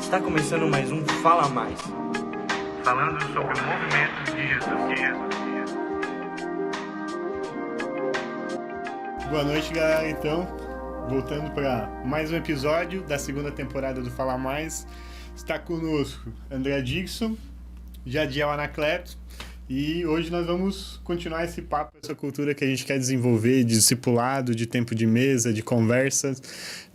Está começando mais um Fala Mais. Falando sobre o movimento de Jesus. Boa noite, galera. Então, voltando para mais um episódio da segunda temporada do Fala Mais. Está conosco André Dixon, Jadiel Anacleto, e hoje nós vamos continuar esse papo, essa cultura que a gente quer desenvolver de discipulado, de tempo de mesa, de conversas,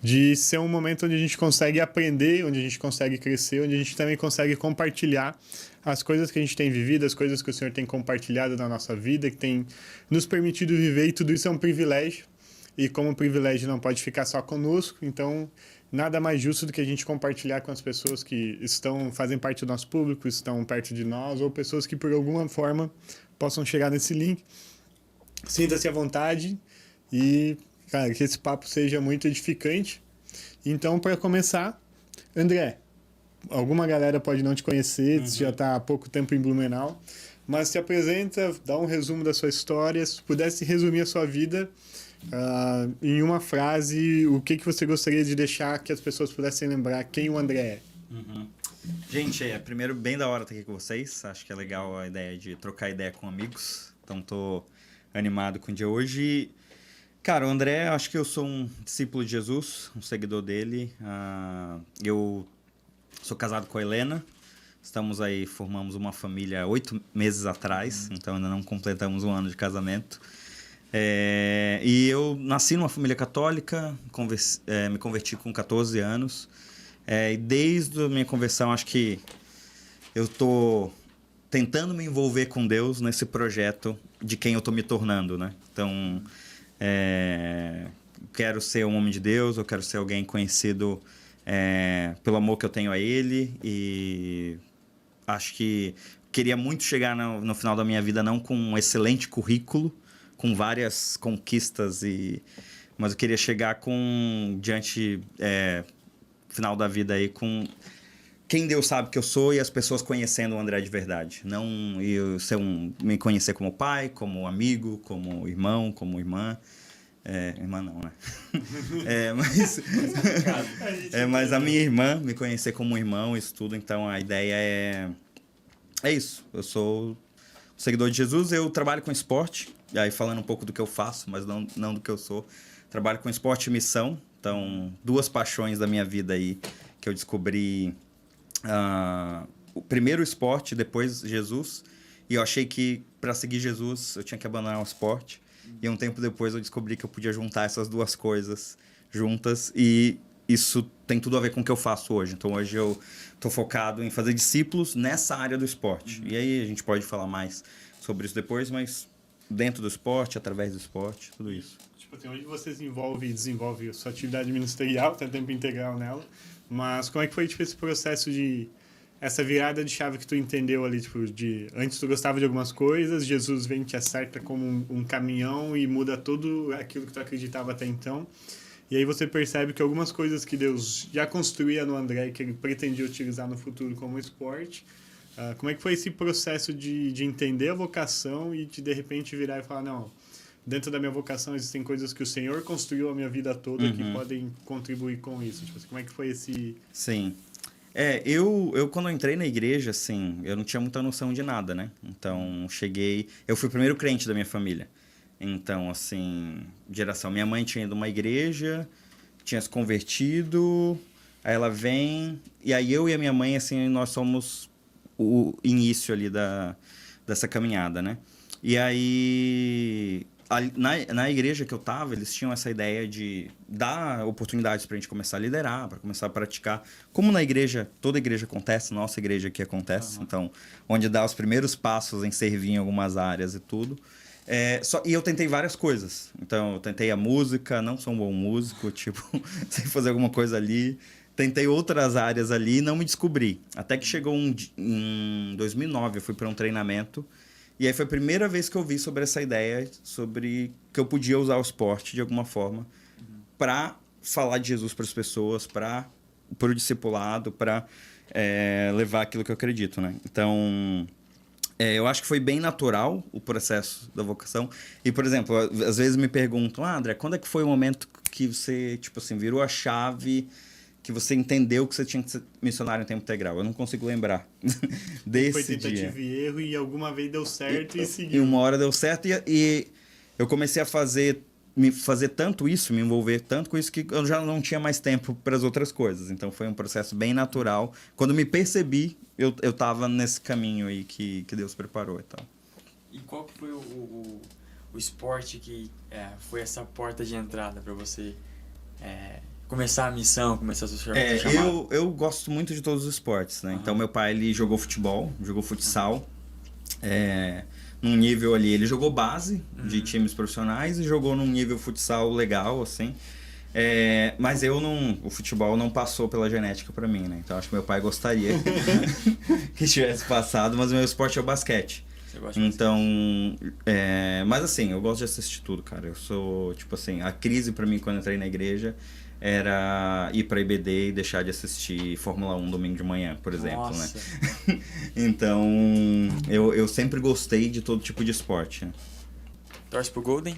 de ser um momento onde a gente consegue aprender, onde a gente consegue crescer, onde a gente também consegue compartilhar as coisas que a gente tem vivido, as coisas que o Senhor tem compartilhado na nossa vida, que tem nos permitido viver, e tudo isso é um privilégio. E como o privilégio não pode ficar só conosco, então nada mais justo do que a gente compartilhar com as pessoas que fazem parte do nosso público, estão perto de nós, ou pessoas que por alguma forma possam chegar nesse link. Sinta-se à vontade e, cara, que esse papo seja muito edificante. Então, para começar, André, alguma galera pode não te conhecer, você já está há pouco tempo em Blumenau, mas se apresenta, dá um resumo da sua história, se pudesse resumir a sua vida em uma frase, o que você gostaria de deixar que as pessoas pudessem lembrar quem o André é? Gente, primeiro, bem da hora estar aqui com vocês. Acho que é legal a ideia de trocar ideia com amigos. Então, tô animado com o dia hoje. Cara, o André, acho que eu sou um discípulo de Jesus, um seguidor dele. Eu sou casado com a Helena. Estamos aí, formamos uma família 8 meses atrás, então ainda não completamos um ano de casamento. E eu nasci numa família católica, me converti com 14 anos. E desde a minha conversão, acho que eu estou tentando me envolver com Deus nesse projeto de quem eu estou me tornando, né? Então, quero ser um homem de Deus, eu quero ser alguém conhecido pelo amor que eu tenho a Ele. E acho que queria muito chegar no final da minha vida não com um excelente currículo, com várias conquistas, mas eu queria chegar final da vida aí, com quem Deus sabe que eu sou e as pessoas conhecendo o André de verdade. Não me conhecer como pai, como amigo, como irmão, como irmã. Irmã não, né? Mas a minha irmã me conhecer como irmão, isso tudo. Então a ideia é isso. Eu sou seguidor de Jesus, eu trabalho com esporte. E aí, falando um pouco do que eu faço, mas não do que eu sou. Trabalho com esporte e missão. Então, 2 paixões da minha vida aí que eu descobri. O primeiro esporte, depois Jesus. E eu achei que para seguir Jesus eu tinha que abandonar o esporte. E um tempo depois eu descobri que eu podia juntar essas 2 coisas juntas. E isso tem tudo a ver com o que eu faço hoje. Então, hoje eu estou focado em fazer discípulos nessa área do esporte. E aí a gente pode falar mais sobre isso depois, mas dentro do esporte, através do esporte, tudo isso. Tipo assim, hoje você desenvolve a sua atividade ministerial, tem tempo integral nela, mas como é que foi esse processo essa virada de chave que tu entendeu ali, antes tu gostava de algumas coisas, Jesus vem e te acerta como um caminhão e muda tudo aquilo que tu acreditava até então, e aí você percebe que algumas coisas que Deus já construía no André, que ele pretendia utilizar no futuro como esporte. Como é que foi esse processo de entender a vocação e de repente virar e falar, não, dentro da minha vocação existem coisas que o Senhor construiu a minha vida toda que podem contribuir com isso? Como é que foi esse... Sim. Eu quando eu entrei na igreja, assim, eu não tinha muita noção de nada, né? Então, eu fui o primeiro crente da minha família. Então, assim, minha mãe tinha ido a uma igreja, tinha se convertido, aí ela vem, e aí eu e a minha mãe, assim, nós somos o início ali dessa caminhada, né? E aí, na igreja que eu tava, eles tinham essa ideia de dar oportunidades pra gente começar a liderar, para começar a praticar. Como na igreja, toda igreja acontece, nossa igreja aqui acontece. Então, onde dá os primeiros passos em servir em algumas áreas e tudo. E eu tentei várias coisas. Então, eu tentei a música, não sou um bom músico, sei fazer alguma coisa ali. Tentei outras áreas ali e não me descobri. Até que chegou em 2009, eu fui para um treinamento. E aí foi a primeira vez que eu vi sobre essa ideia, sobre que eu podia usar o esporte de alguma forma para falar de Jesus para as pessoas, para o discipulado, para levar aquilo que eu acredito, né? Então, eu acho que foi bem natural o processo da vocação. E, por exemplo, às vezes me perguntam, André, quando é que foi o momento que você, virou a chave que você entendeu que você tinha que ser missionário em tempo integral? Eu não consigo lembrar desse Foi tentativa dia. e erro e alguma vez deu certo e E seguiu. uma hora deu certo e eu comecei a me fazer tanto isso, me envolver tanto com isso, que eu já não tinha mais tempo para as outras coisas. Então foi um processo bem natural. Quando me percebi, eu tava nesse caminho aí que Deus preparou e tal. E qual que foi o esporte que foi essa porta de entrada para você começar a missão, começar a sua chamada? Eu gosto muito de todos os esportes, né? Então meu pai, ele jogou futebol, jogou futsal, num nível ali, ele jogou base de times profissionais e jogou num nível futsal legal, assim. Mas o futebol não passou pela genética pra mim, né? Então acho que meu pai gostaria que tivesse passado, mas o meu esporte é o basquete. Você gosta de Então, mas assim, eu gosto de assistir tudo, cara. Eu sou, tipo assim, a crise pra mim quando eu entrei na igreja era ir pra IBD e deixar de assistir Fórmula 1 domingo de manhã, por exemplo, Nossa. né? Então, eu sempre gostei de todo tipo de esporte. Torce pro Golden?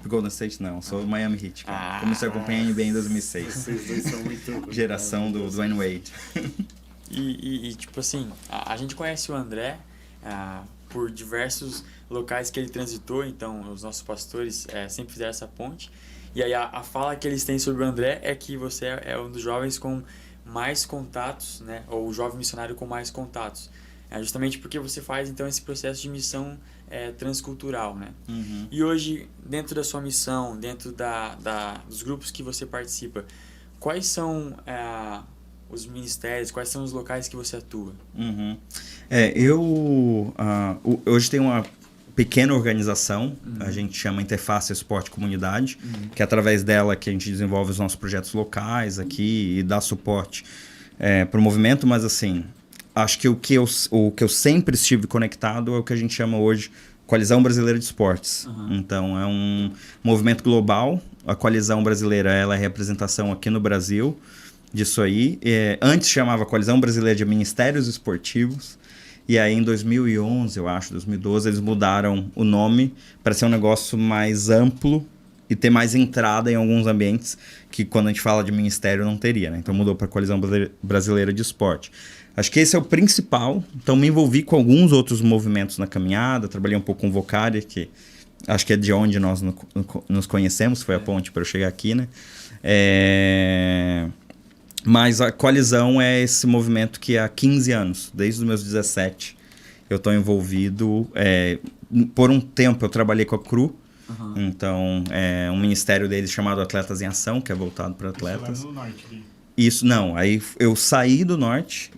Golden State não, sou Miami Heat, cara. Ah. Comecei a acompanhar a NBA em 2006. Vocês dois são muito... Geração do Dwayne Wade. E tipo assim, a gente conhece o André por diversos locais que ele transitou, então os nossos pastores sempre fizeram essa ponte. E aí a fala que eles têm sobre o André é que você é um dos jovens com mais contatos, né? Ou o jovem missionário com mais contatos. Justamente porque você faz então esse processo de missão transcultural, né? Uhum. E hoje, dentro da sua missão, dentro dos grupos que você participa, quais são os ministérios, quais são os locais que você atua? Uhum. Hoje tem uma pequena organização, a gente chama Interface Esporte Comunidade, que é através dela que a gente desenvolve os nossos projetos locais aqui e dá suporte para o movimento, mas assim, acho que o que eu sempre estive conectado é o que a gente chama hoje Coalizão Brasileira de Esportes. Então é um movimento global, a Coalizão Brasileira ela é representação aqui no Brasil disso aí. Antes chamava Coalizão Brasileira de Ministérios Esportivos. E aí em 2011, eu acho, 2012, eles mudaram o nome para ser um negócio mais amplo e ter mais entrada em alguns ambientes que quando a gente fala de ministério não teria, né? Então mudou para Coalizão Brasileira de Esporte. Acho que esse é o principal. Então me envolvi com alguns outros movimentos na caminhada, trabalhei um pouco com o Vocária, que acho que é de onde nós nos conhecemos, foi a ponte para eu chegar aqui, né? Mas a coalizão é esse movimento que há 15 anos, desde os meus 17, eu estou envolvido. Por um tempo eu trabalhei com a CRU, então é um ministério deles chamado Atletas em Ação, que é voltado para atletas. Isso lá no norte. Isso, não. Aí eu saí do norte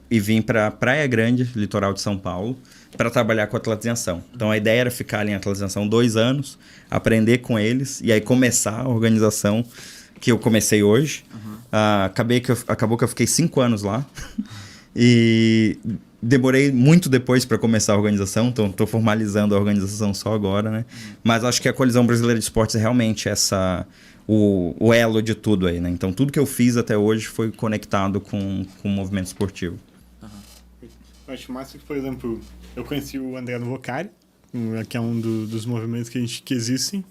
e vim para Praia Grande, litoral de São Paulo, para trabalhar com Atletas em Ação. Então a ideia era ficar ali em Atletas em Ação 2 anos, aprender com eles e aí começar a organização que eu comecei hoje. Acabou que eu fiquei 5 anos lá e demorei muito depois para começar a organização, então estou formalizando a organização só agora, né? Mas acho que a Coalizão Brasileira de Esportes é realmente o elo de tudo aí, né? Então tudo que eu fiz até hoje foi conectado com o movimento esportivo. Eu acho massa que, por exemplo, eu conheci o André no Vocária, que é um dos movimentos que existem.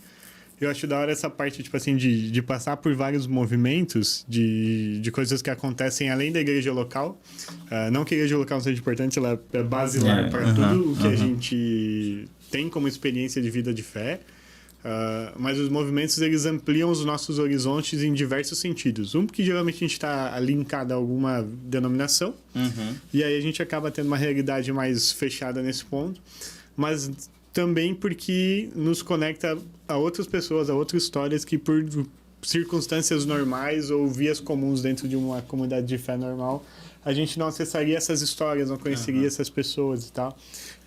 Eu acho da hora essa parte, tipo assim, de passar por vários movimentos, de coisas que acontecem além da igreja local. Não que a igreja local seja importante, ela é basilar para tudo o que a gente tem como experiência de vida de fé. Mas os movimentos, eles ampliam os nossos horizontes em diversos sentidos. Um, porque geralmente a gente está linkado a alguma denominação, e aí a gente acaba tendo uma realidade mais fechada nesse ponto. Mas também porque nos conecta a outras pessoas, a outras histórias que por circunstâncias normais ou vias comuns dentro de uma comunidade de fé normal, a gente não acessaria essas histórias, não conheceria essas pessoas e tal.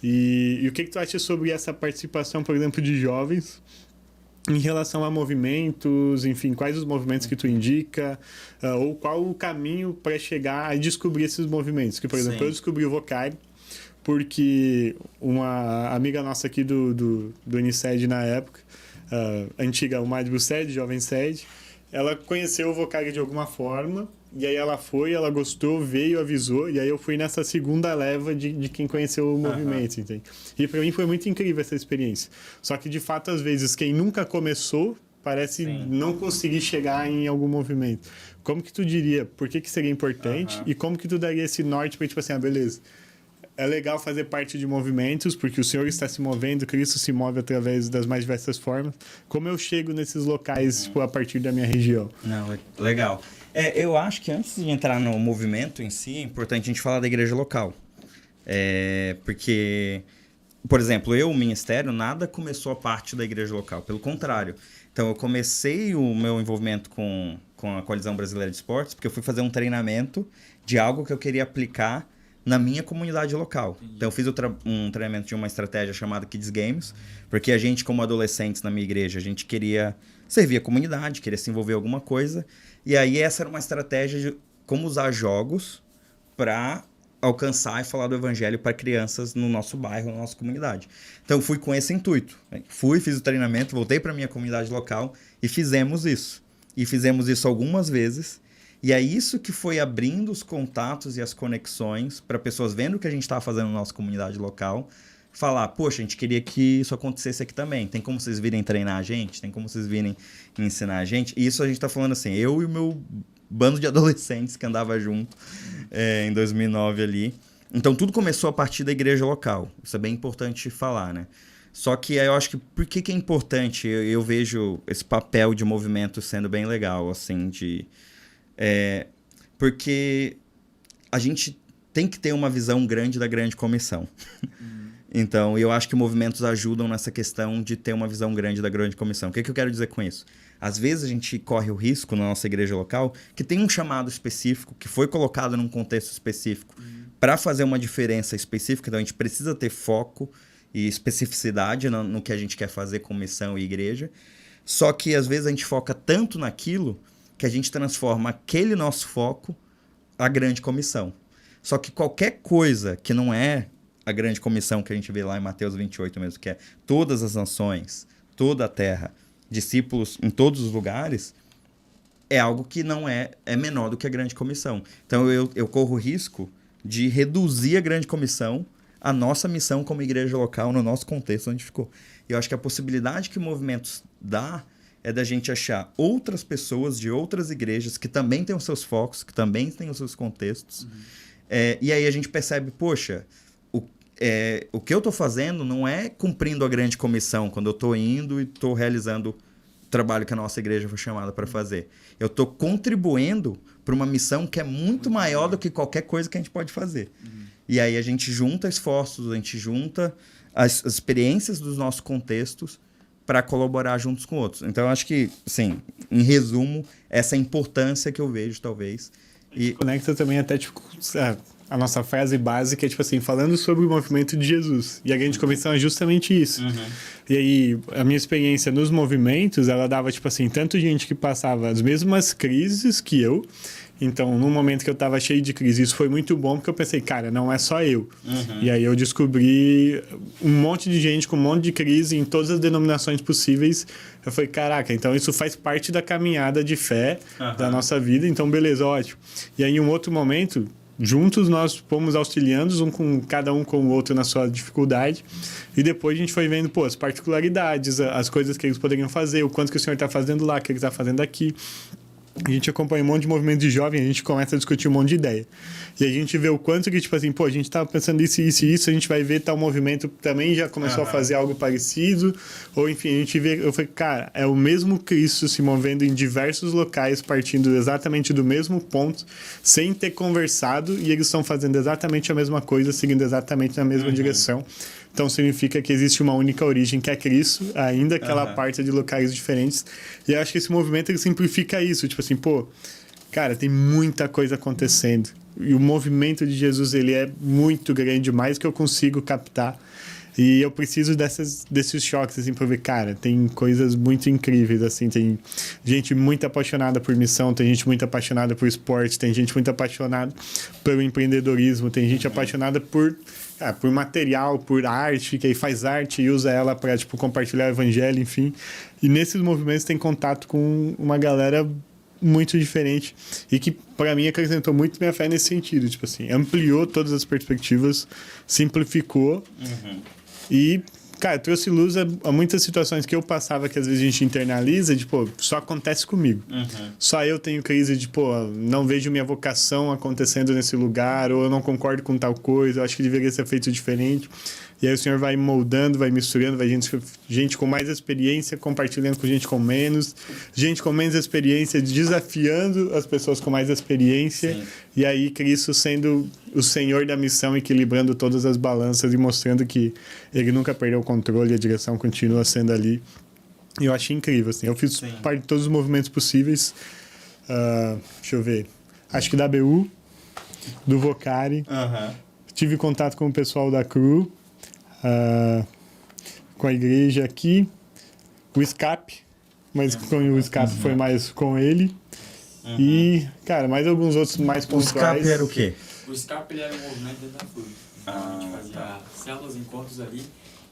E o que tu acha sobre essa participação, por exemplo, de jovens em relação a movimentos, enfim, quais os movimentos que tu indica, ou qual o caminho para chegar a descobrir esses movimentos? Que, por exemplo, eu descobri o Vocária porque uma amiga nossa aqui do Unised na época, antiga, o Madre Sede, Jovem Sede, ela conheceu o Vocária de alguma forma, e aí ela foi, ela gostou, veio, avisou, e aí eu fui nessa segunda leva de quem conheceu o movimento, entende? E para mim foi muito incrível essa experiência. Só que, de fato, às vezes, quem nunca começou, parece Sim. não conseguir chegar em algum movimento. Como que tu diria, por que seria importante e como que tu daria esse norte para tipo assim, beleza, é legal fazer parte de movimentos, porque o Senhor está se movendo, Cristo se move através das mais diversas formas. Como eu chego nesses locais tipo, a partir da minha região? Não, legal. Eu acho que antes de entrar no movimento em si, é importante a gente falar da igreja local. Porque, por exemplo, o ministério, nada começou a parte da igreja local. Pelo contrário. Então, eu comecei o meu envolvimento com a Coalizão Brasileira de Esportes, porque eu fui fazer um treinamento de algo que eu queria aplicar na minha comunidade local. Então, eu fiz um treinamento de uma estratégia chamada Kids Games, porque a gente, como adolescentes na minha igreja, a gente queria servir a comunidade, queria se envolver em alguma coisa. E aí, essa era uma estratégia de como usar jogos para alcançar e falar do evangelho para crianças no nosso bairro, na nossa comunidade. Então, eu fui com esse intuito. Fiz o treinamento, voltei para a minha comunidade local e fizemos isso. E fizemos isso algumas vezes. E é isso que foi abrindo os contatos e as conexões para pessoas vendo o que a gente estava fazendo na nossa comunidade local, falar, poxa, a gente queria que isso acontecesse aqui também. Tem como vocês virem treinar a gente? Tem como vocês virem ensinar a gente? E isso a gente está falando assim, eu e o meu bando de adolescentes que andava junto em 2009 ali. Então, tudo começou a partir da igreja local. Isso é bem importante falar, né? Só que eu acho que por que é importante? Eu vejo esse papel de movimento sendo bem legal, assim, porque a gente tem que ter uma visão grande da grande comissão. Então, eu acho que movimentos ajudam nessa questão de ter uma visão grande da grande comissão. O que eu quero dizer com isso? Às vezes a gente corre o risco na nossa igreja local que tem um chamado específico, que foi colocado num contexto específico para fazer uma diferença específica. Então, a gente precisa ter foco e especificidade no que a gente quer fazer com missão e igreja. Só que, às vezes, a gente foca tanto naquilo que a gente transforma aquele nosso foco a grande comissão. Só que qualquer coisa que não é a grande comissão que a gente vê lá em Mateus 28 mesmo, que é todas as nações, toda a terra, discípulos em todos os lugares, é algo que não é menor do que a grande comissão. Então eu corro o risco de reduzir a grande comissão à nossa missão como igreja local, no nosso contexto onde ficou. E eu acho que a possibilidade que movimentos dá é da gente achar outras pessoas de outras igrejas que também têm os seus focos, que também têm os seus contextos. E aí a gente percebe, poxa, o que eu estou fazendo não é cumprindo a grande comissão, quando eu estou indo e estou realizando o trabalho que a nossa igreja foi chamada para fazer. Eu estou contribuindo para uma missão que é muito maior do que qualquer coisa que a gente pode fazer. E aí a gente junta esforços, a gente junta as experiências dos nossos contextos para colaborar juntos com outros. Então, eu acho que, assim, em resumo, essa importância que eu vejo, talvez. E conecta também até, tipo, a nossa frase básica é, tipo assim, falando sobre o movimento de Jesus. E a grande comissão é justamente isso. E aí, a minha experiência nos movimentos, ela dava, tipo assim, tanto gente que passava as mesmas crises que eu. Então, no momento que eu tava cheio de crise, isso foi muito bom, porque eu pensei, cara, não é só eu. E aí eu descobri um monte de gente com um monte de crise em todas as denominações possíveis. Eu falei, caraca, então isso faz parte da caminhada de fé da nossa vida. Então, beleza, ótimo. E aí, em um outro momento, juntos nós fomos auxiliando, cada um com o outro na sua dificuldade. E depois a gente foi vendo, as particularidades, as coisas que eles poderiam fazer, o quanto que o Senhor está fazendo lá, o que ele está fazendo aqui. A gente acompanha um monte de movimento de jovem, a gente começa a discutir um monte de ideia. E a gente vê o quanto que, tipo assim, a gente tava pensando isso, isso e isso, a gente vai ver tal movimento também já começou a fazer algo parecido. Ou, enfim, a gente vê, eu falei, cara, é o mesmo Cristo se movendo em diversos locais, partindo exatamente do mesmo ponto, sem ter conversado, e eles estão fazendo exatamente a mesma coisa, seguindo exatamente na mesma direção. Então, significa que existe uma única origem, que é Cristo, ainda que ela parta de locais diferentes. E eu acho que esse movimento, ele simplifica isso. Tipo assim, cara, tem muita coisa acontecendo. E o movimento de Jesus, ele é muito grande, mais que eu consigo captar. E eu preciso desses choques, assim, pra ver, cara, tem coisas muito incríveis, assim, tem gente muito apaixonada por missão, tem gente muito apaixonada por esporte, tem gente muito apaixonada pelo empreendedorismo, tem gente apaixonada por material, por arte, que aí faz arte e usa ela para, tipo, compartilhar o evangelho, enfim. E nesses movimentos tem contato com uma galera muito diferente e que, para mim, acrescentou muito minha fé nesse sentido. Tipo assim, ampliou todas as perspectivas, simplificou e, cara, trouxe luz a muitas situações que eu passava que às vezes a gente internaliza, de, pô, só acontece comigo. Só eu tenho crise de, pô, não vejo minha vocação acontecendo nesse lugar, ou eu não concordo com tal coisa, eu acho que deveria ser feito diferente. E aí o Senhor vai moldando, vai misturando, vai gente com mais experiência compartilhando com gente com menos experiência desafiando as pessoas com mais experiência. Sim. E aí Cristo sendo o Senhor da missão, equilibrando todas as balanças e mostrando que Ele nunca perdeu o controle, a direção continua sendo ali. E eu achei incrível, assim. Eu fiz parte de todos os movimentos possíveis. Deixa eu ver. Acho que da BU, do Vocari. Tive contato com o pessoal da CRU. Com a igreja aqui, o escape, mas com o escape foi mais com ele. E, cara, mais alguns outros mais pontuais. O escape era o quê? O escape ele era um movimento dentro da FURB. Então a gente fazia células, encontros ali,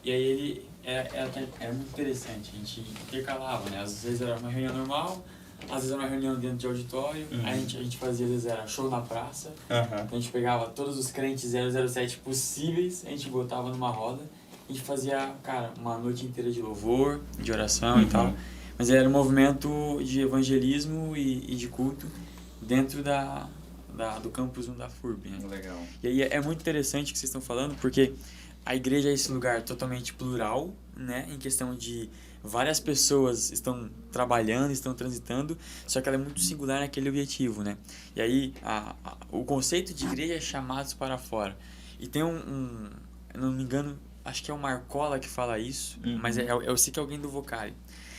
e aí ele era muito interessante. A gente intercalava, né? Às vezes era uma reunião normal, às vezes era uma reunião dentro de auditório, a gente fazia, às vezes era show na praça. Então a gente pegava todos os crentes 007 possíveis, a gente botava numa roda, a gente fazia, cara, uma noite inteira de louvor, de oração e tal. Mas era um movimento de evangelismo e de culto dentro do campus 1 da FURB, né? Legal. E aí é muito interessante o que vocês estão falando, porque a igreja é esse lugar totalmente plural, né? Em questão de várias pessoas estão trabalhando, estão transitando, só que ela é muito singular naquele objetivo, né? E aí o conceito de igreja é chamados para fora. E tem eu não me engano, acho que é o Marcola que fala isso, mas eu sei que é alguém do Vocari.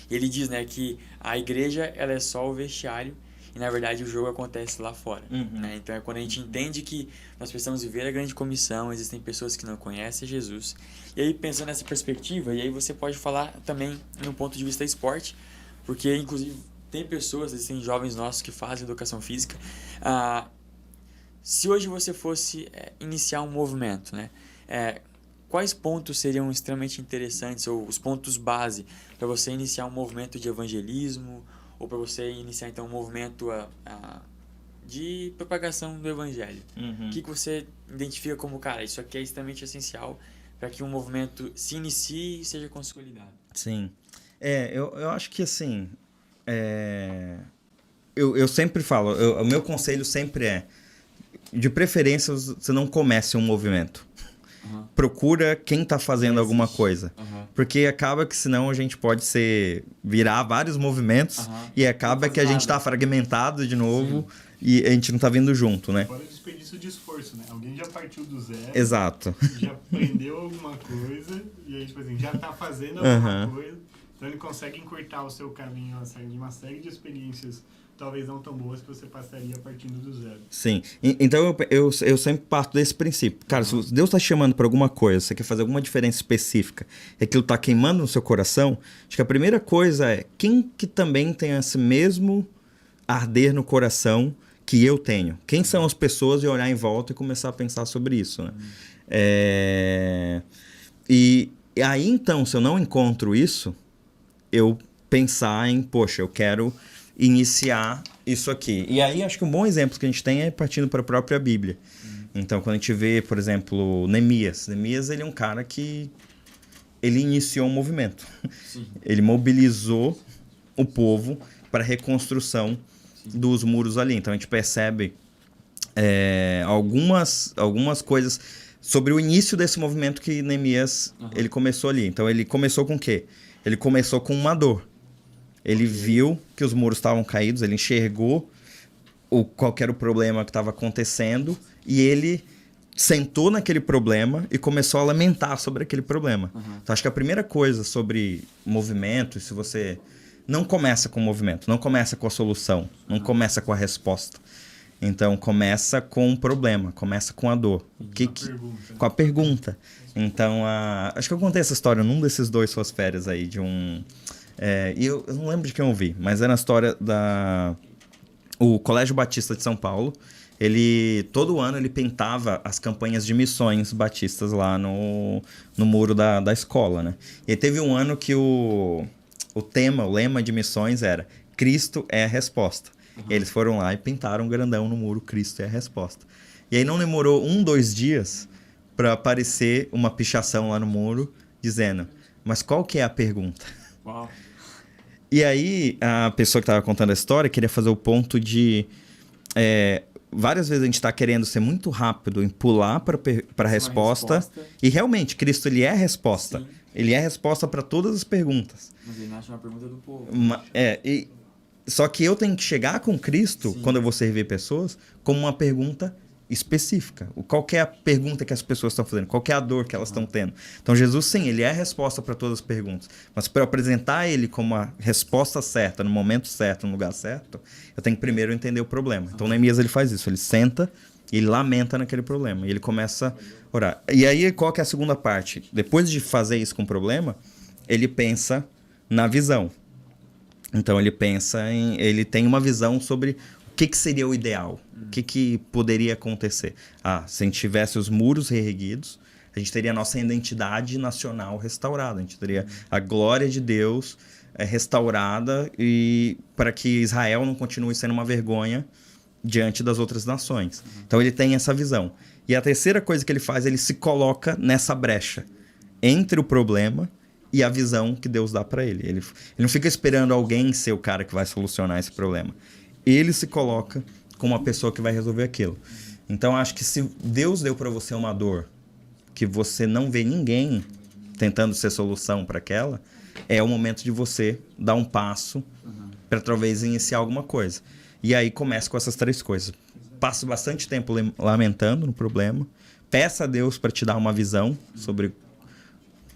E ele diz, né, que a igreja ela é só o vestiário e na verdade o jogo acontece lá fora, né? Então é quando a gente entende que nós precisamos viver a grande comissão, existem pessoas que não conhecem Jesus. E aí pensando nessa perspectiva, e aí você pode falar também no ponto de vista esporte, porque inclusive tem pessoas, existem jovens nossos que fazem educação física. Se hoje você fosse iniciar um movimento, né, quais pontos seriam extremamente interessantes ou os pontos base para você iniciar um movimento de evangelismo ou para você iniciar então um movimento de propagação do evangelho? O que você identifica como, cara, isso aqui é extremamente essencial para que um movimento se inicie e seja consolidado? Sim. Eu acho que assim, eu sempre falo, o meu conselho sempre é, de preferência, você não comece um movimento. Procura quem está fazendo alguma coisa. Porque acaba que senão a gente pode virar vários movimentos e acaba que a gente está fragmentado de novo e a gente não está vindo junto, né? Fora o desperdício de esforço, né? Alguém já partiu do zero. Exato. Já aprendeu alguma coisa e aí, tipo assim, já está fazendo alguma coisa. Então ele consegue encurtar o seu caminho de uma série de experiências talvez não tão boas que você passaria partindo do zero. Sim. Então eu sempre parto desse princípio. Cara, se Deus está te chamando para alguma coisa, você quer fazer alguma diferença específica, e aquilo está queimando no seu coração, acho que a primeira coisa é quem que também tem esse mesmo arder no coração que eu tenho. Quem são as pessoas e olhar em volta e começar a pensar sobre isso, né? E aí, então, se eu não encontro isso, eu pensar em, poxa, eu quero iniciar isso aqui. E aí, acho que um bom exemplo que a gente tem é partindo para a própria Bíblia. Então, quando a gente vê, por exemplo, Neemias, ele é um cara que ele iniciou um movimento. Ele mobilizou o povo para a reconstrução dos muros ali. Então, a gente percebe algumas coisas sobre o início desse movimento que Neemias ele começou ali. Então, ele começou com o quê? Ele começou com uma dor. Ele viu que os muros estavam caídos, ele enxergou qual era o problema que estava acontecendo e ele sentou naquele problema e começou a lamentar sobre aquele problema. Então, acho que a primeira coisa sobre movimento, se você não começa com o movimento, não começa com a solução, não começa com a resposta. Então, começa com o problema, começa com a dor. Com a pergunta. Então, acho que eu contei essa história num desses 2 suas férias aí, de um... E eu não lembro de quem eu vi, mas era a história o Colégio Batista de São Paulo. Todo ano ele pintava as campanhas de missões batistas lá no muro da escola, né? E teve um ano que o lema de missões era Cristo é a resposta. E eles foram lá e pintaram grandão no muro Cristo é a resposta. E aí não demorou 1, 2 dias para aparecer uma pichação lá no muro dizendo, mas qual que é a pergunta? Uau. E aí, a pessoa que estava contando a história queria fazer o ponto de... várias vezes a gente está querendo ser muito rápido em pular para a resposta. E realmente, Cristo, ele é a resposta. Sim. Ele é a resposta para todas as perguntas. Mas ele nasce uma pergunta do povo. Só que eu tenho que chegar com Cristo, Sim. quando eu vou servir pessoas, como uma pergunta específica. Qual que é a pergunta que as pessoas estão fazendo? Qual que é a dor que elas estão tendo? Então, Jesus, sim, ele é a resposta para todas as perguntas. Mas para eu apresentar ele como a resposta certa, no momento certo, no lugar certo, eu tenho que primeiro entender o problema. Então, Neemias, ele faz isso. Ele senta e ele lamenta naquele problema. E ele começa a orar. E aí, qual que é a segunda parte? Depois de fazer isso com o problema, ele pensa na visão. Então, ele tem uma visão sobre o que seria o ideal, o que poderia acontecer. Se a gente tivesse os muros reerguidos, a gente teria a nossa identidade nacional restaurada, a gente teria a glória de Deus restaurada e para que Israel não continue sendo uma vergonha diante das outras nações. Então, ele tem essa visão. E a terceira coisa que ele faz, ele se coloca nessa brecha entre o problema e a visão que Deus dá para ele. Ele não fica esperando alguém ser o cara que vai solucionar esse problema. Ele se coloca como a pessoa que vai resolver aquilo. Então, acho que se Deus deu para você uma dor que você não vê ninguém tentando ser solução para aquela, é o momento de você dar um passo para talvez iniciar alguma coisa. E aí começa com essas 3 coisas. Passe bastante tempo lamentando no problema. Peça a Deus para te dar uma visão sobre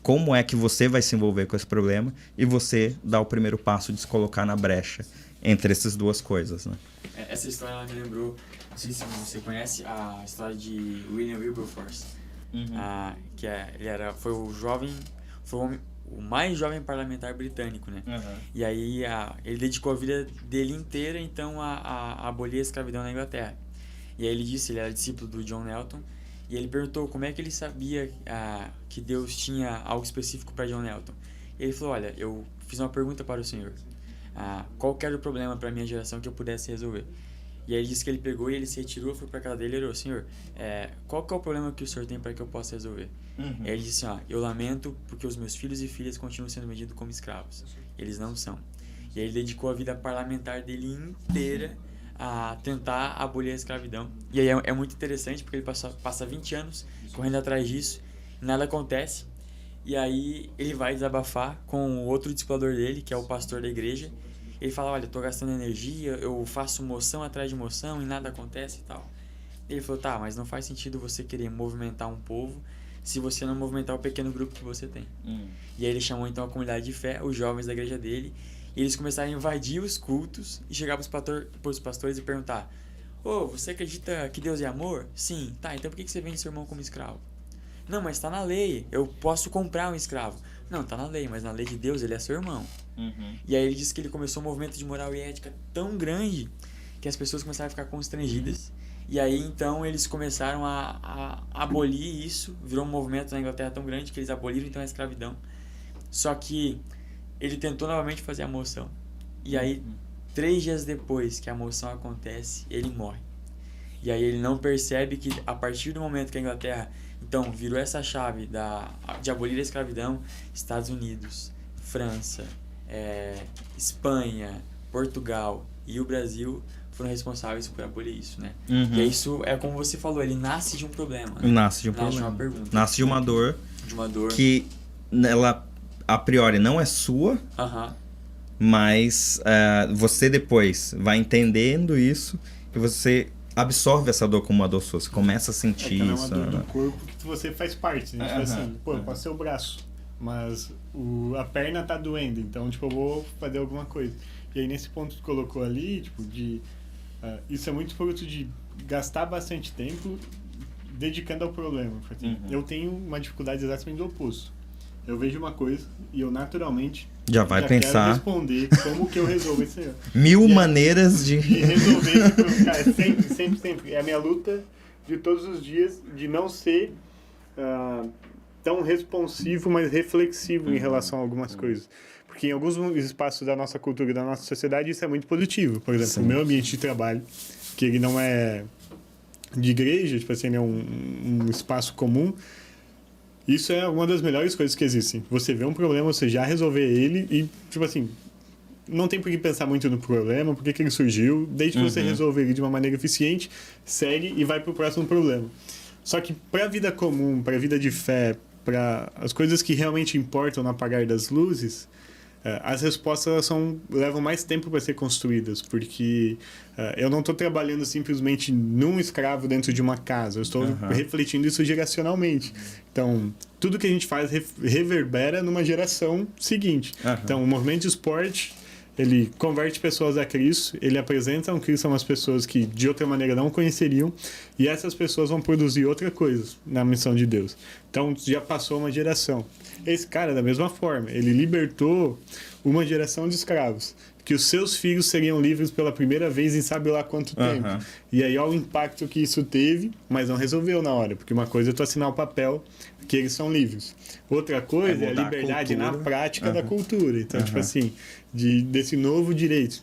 como é que você vai se envolver com esse problema e você dá o primeiro passo de se colocar na brecha entre essas 2 coisas, né? Essa história ela me lembrou, não sei se você conhece, a história de William Wilberforce, que foi o mais jovem parlamentar britânico, né? E aí ele dedicou a vida dele inteira então a abolir a escravidão na Inglaterra. E aí ele era discípulo do John Nelton, e ele perguntou como é que ele sabia que Deus tinha algo específico para John Nelton. E ele falou, olha, eu fiz uma pergunta para o Senhor. Qual que era o problema para a minha geração que eu pudesse resolver? E aí ele disse que ele pegou e ele se retirou, foi para casa dele e orou, Senhor, qual que é o problema que o Senhor tem para que eu possa resolver? E aí ele disse, eu lamento porque os meus filhos e filhas continuam sendo vendidos como escravos. Eles não são. E aí ele dedicou a vida parlamentar dele inteira a tentar abolir a escravidão. E aí é muito interessante porque ele passa 20 anos correndo atrás disso, nada acontece. E aí ele vai desabafar com o outro discipulador dele, que é o pastor da igreja. Ele fala, olha, eu tô gastando energia, eu faço moção atrás de moção e nada acontece e tal. Ele falou, tá, mas não faz sentido você querer movimentar um povo se você não movimentar o pequeno grupo que você tem. E aí ele chamou então a comunidade de fé, os jovens da igreja dele, e eles começaram a invadir os cultos e chegar pros pastores e perguntar, você acredita que Deus é amor? Sim. Tá, então por que você vende seu irmão como escravo? Não, mas tá na lei, eu posso comprar um escravo. Não, tá na lei, mas na lei de Deus ele é seu irmão. E aí ele disse que ele começou um movimento de moral e ética tão grande que as pessoas começaram a ficar constrangidas. E aí então eles começaram a abolir isso, virou um movimento na Inglaterra tão grande que eles aboliram então a escravidão. Só que ele tentou novamente fazer a moção. E aí 3 dias depois que a moção acontece, ele morre. E aí ele não percebe que a partir do momento que a Inglaterra então virou essa chave de abolir a escravidão, Estados Unidos, França, Espanha, Portugal e o Brasil foram responsáveis por abolir isso, né? E isso é como você falou, ele nasce de um problema. Né? Nasce de um problema. problema. De uma pergunta. Nasce de uma dor. De uma dor. Que ela, a priori, não é sua, mas você depois vai entendendo isso e você absorve essa dor como uma dor sua. Você começa a sentir isso. É isso. uma dor do corpo que você faz parte. Né? Tipo assim, eu posso ser o braço, mas a perna tá doendo, então tipo, eu vou fazer alguma coisa. E aí nesse ponto que tu colocou ali, tipo, isso é muito fruto de gastar bastante tempo dedicando ao problema. Assim, eu tenho uma dificuldade exatamente do oposto. Eu vejo uma coisa e eu naturalmente já pensar, quero responder como que eu resolvo esse erro. 1000 maneiras de resolver esse problema. Cara, sempre. É a minha luta de todos os dias de não ser tão responsivo, mas reflexivo em relação a algumas coisas. Porque em alguns espaços da nossa cultura e da nossa sociedade isso é muito positivo. Por exemplo, o meu ambiente de trabalho, que ele não é de igreja, tipo assim, é um espaço comum. Isso é uma das melhores coisas que existem. Você vê um problema, você já resolver ele e, tipo assim, não tem por que pensar muito no problema, por que ele surgiu, desde que você resolver ele de uma maneira eficiente, segue e vai pro próximo problema. Só que para a vida comum, para a vida de fé, para as coisas que realmente importam no apagar das luzes, as respostas elas levam mais tempo para ser construídas, porque eu não estou trabalhando simplesmente num escravo dentro de uma casa, eu estou refletindo isso geracionalmente. Então, tudo que a gente faz reverbera numa geração seguinte. Então, o movimento de esporte, ele converte pessoas a Cristo, ele apresenta um Cristo a umas pessoas que de outra maneira não conheceriam, e essas pessoas vão produzir outra coisa na missão de Deus. Então já passou uma geração. Esse cara, da mesma forma, ele libertou uma geração de escravos, que os seus filhos seriam livres pela primeira vez em sabe lá quanto tempo. E aí olha o impacto que isso teve, mas não resolveu na hora, porque uma coisa é tu assinar o papel que eles são livres. Outra coisa é a liberdade na prática da cultura. Então, tipo assim, desse novo direito.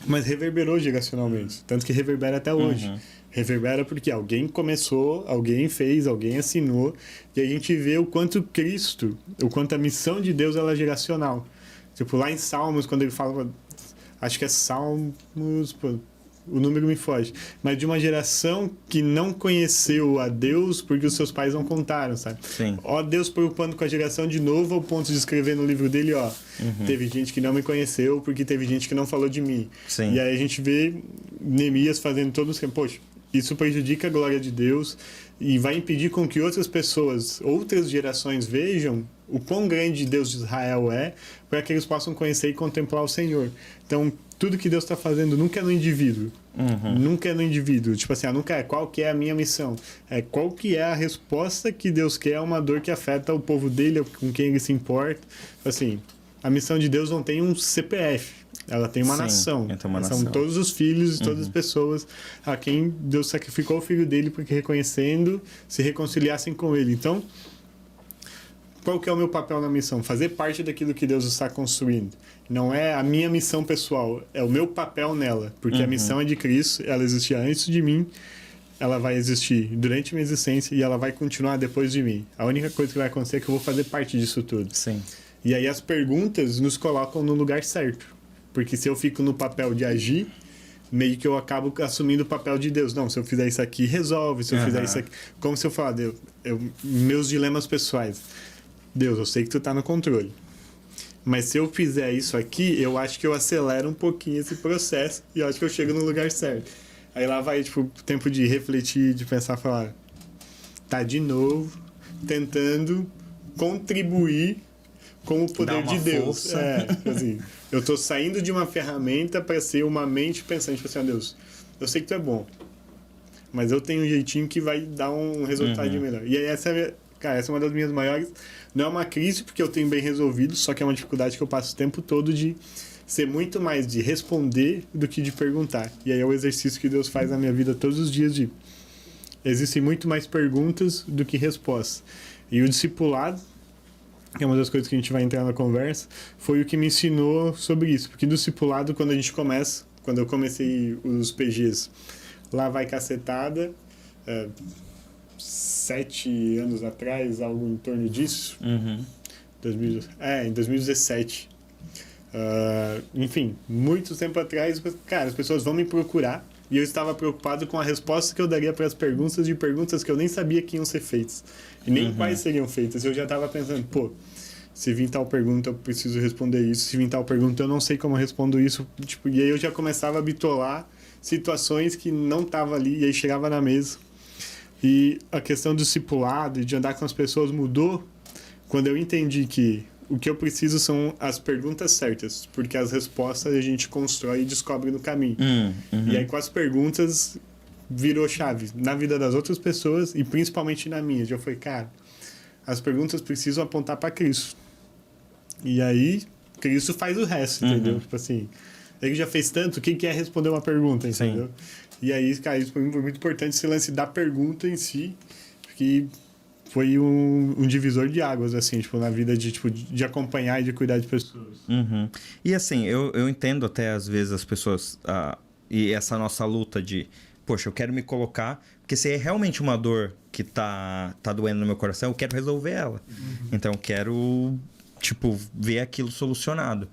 Mas reverberou geracionalmente. Tanto que reverbera até hoje. Reverbera porque alguém começou, alguém fez, alguém assinou. E a gente vê o quanto Cristo, o quanto a missão de Deus ela é geracional. Tipo, lá em Salmos, quando ele fala... Acho que é Salmos... Pô, o número me foge. Mas de uma geração que não conheceu a Deus porque os seus pais não contaram, sabe? Sim. Ó, Deus preocupando com a geração de novo, ao ponto de escrever no livro dele, ó. Teve gente que não me conheceu porque teve gente que não falou de mim. Sim. E aí a gente vê Neemias fazendo todos os... Poxa, isso prejudica a glória de Deus e vai impedir com que outras pessoas, outras gerações vejam o quão grande Deus de Israel é, para que eles possam conhecer e contemplar o Senhor. Então, tudo que Deus está fazendo nunca é no indivíduo. Nunca é no indivíduo. Tipo assim, nunca é qual que é a minha missão. É qual que é a resposta que Deus quer a uma dor que afeta o povo dele, com quem ele se importa. Assim, a missão de Deus não tem um CPF. Ela tem uma nação. São todos os filhos e todas as pessoas a quem Deus sacrificou o filho dele porque reconhecendo, se reconciliassem com ele. Então, qual que é o meu papel na missão? Fazer parte daquilo que Deus está construindo. Não é a minha missão pessoal, é o meu papel nela. Porque a missão é de Cristo, ela existia antes de mim, ela vai existir durante minha existência e ela vai continuar depois de mim. A única coisa que vai acontecer é que eu vou fazer parte disso tudo. Sim. E aí as perguntas nos colocam no lugar certo. Porque se eu fico no papel de agir, meio que eu acabo assumindo o papel de Deus. Não, se eu fizer isso aqui, resolve. Se eu fizer isso aqui... Como se eu falar, Deus, meus dilemas pessoais. Deus, eu sei que tu tá no controle. Mas se eu fizer isso aqui, eu acho que eu acelero um pouquinho esse processo e eu acho que eu chego no lugar certo. Aí lá vai, tipo, o tempo de refletir, de pensar, falar... Tá de novo tentando contribuir com o poder de Deus. Força. Assim, eu tô saindo de uma ferramenta para ser uma mente pensante, tipo assim, Deus, eu sei que tu é bom, mas eu tenho um jeitinho que vai dar um resultado melhor. E aí essa é uma das minhas maiores, não é uma crise porque eu tenho bem resolvido, só que é uma dificuldade que eu passo o tempo todo de ser muito mais de responder do que de perguntar. E aí é o exercício que Deus faz na minha vida todos os dias de existem muito mais perguntas do que respostas. E o discipulado, que é uma das coisas que a gente vai entrar na conversa, foi o que me ensinou sobre isso. Porque do discipulado, quando eu comecei os PGs, lá vai cacetada, 7 anos atrás, algo em torno disso. Em 2017. Enfim, muito tempo atrás, cara, as pessoas vão me procurar e eu estava preocupado com a resposta que eu daria para as perguntas de perguntas que eu nem sabia que iam ser feitas e nem quais seriam feitas. Eu já estava pensando, pô, se vir tal pergunta eu preciso responder isso, se vir tal pergunta eu não sei como eu respondo isso, tipo, e aí eu já começava a bitolar situações que não estavam ali e aí chegava na mesa. E a questão do discipulado e de andar com as pessoas mudou quando eu entendi que o que eu preciso são as perguntas certas, porque as respostas a gente constrói e descobre no caminho. E aí com as perguntas virou chave na vida das outras pessoas e principalmente na minha. Eu falei, cara, as perguntas precisam apontar para Cristo. E aí Cristo faz o resto, entendeu? Tipo assim, ele já fez tanto, quem quer responder uma pergunta, entendeu? Sim. E aí, cara, isso foi muito importante, esse lance da pergunta em si, que foi um divisor de águas, assim, tipo, na vida de acompanhar e de cuidar de pessoas. E assim, eu entendo até às vezes as pessoas, e essa nossa luta de poxa, eu quero me colocar... Porque se é realmente uma dor que tá doendo no meu coração, eu quero resolver ela. Então, eu quero, tipo, ver aquilo solucionado.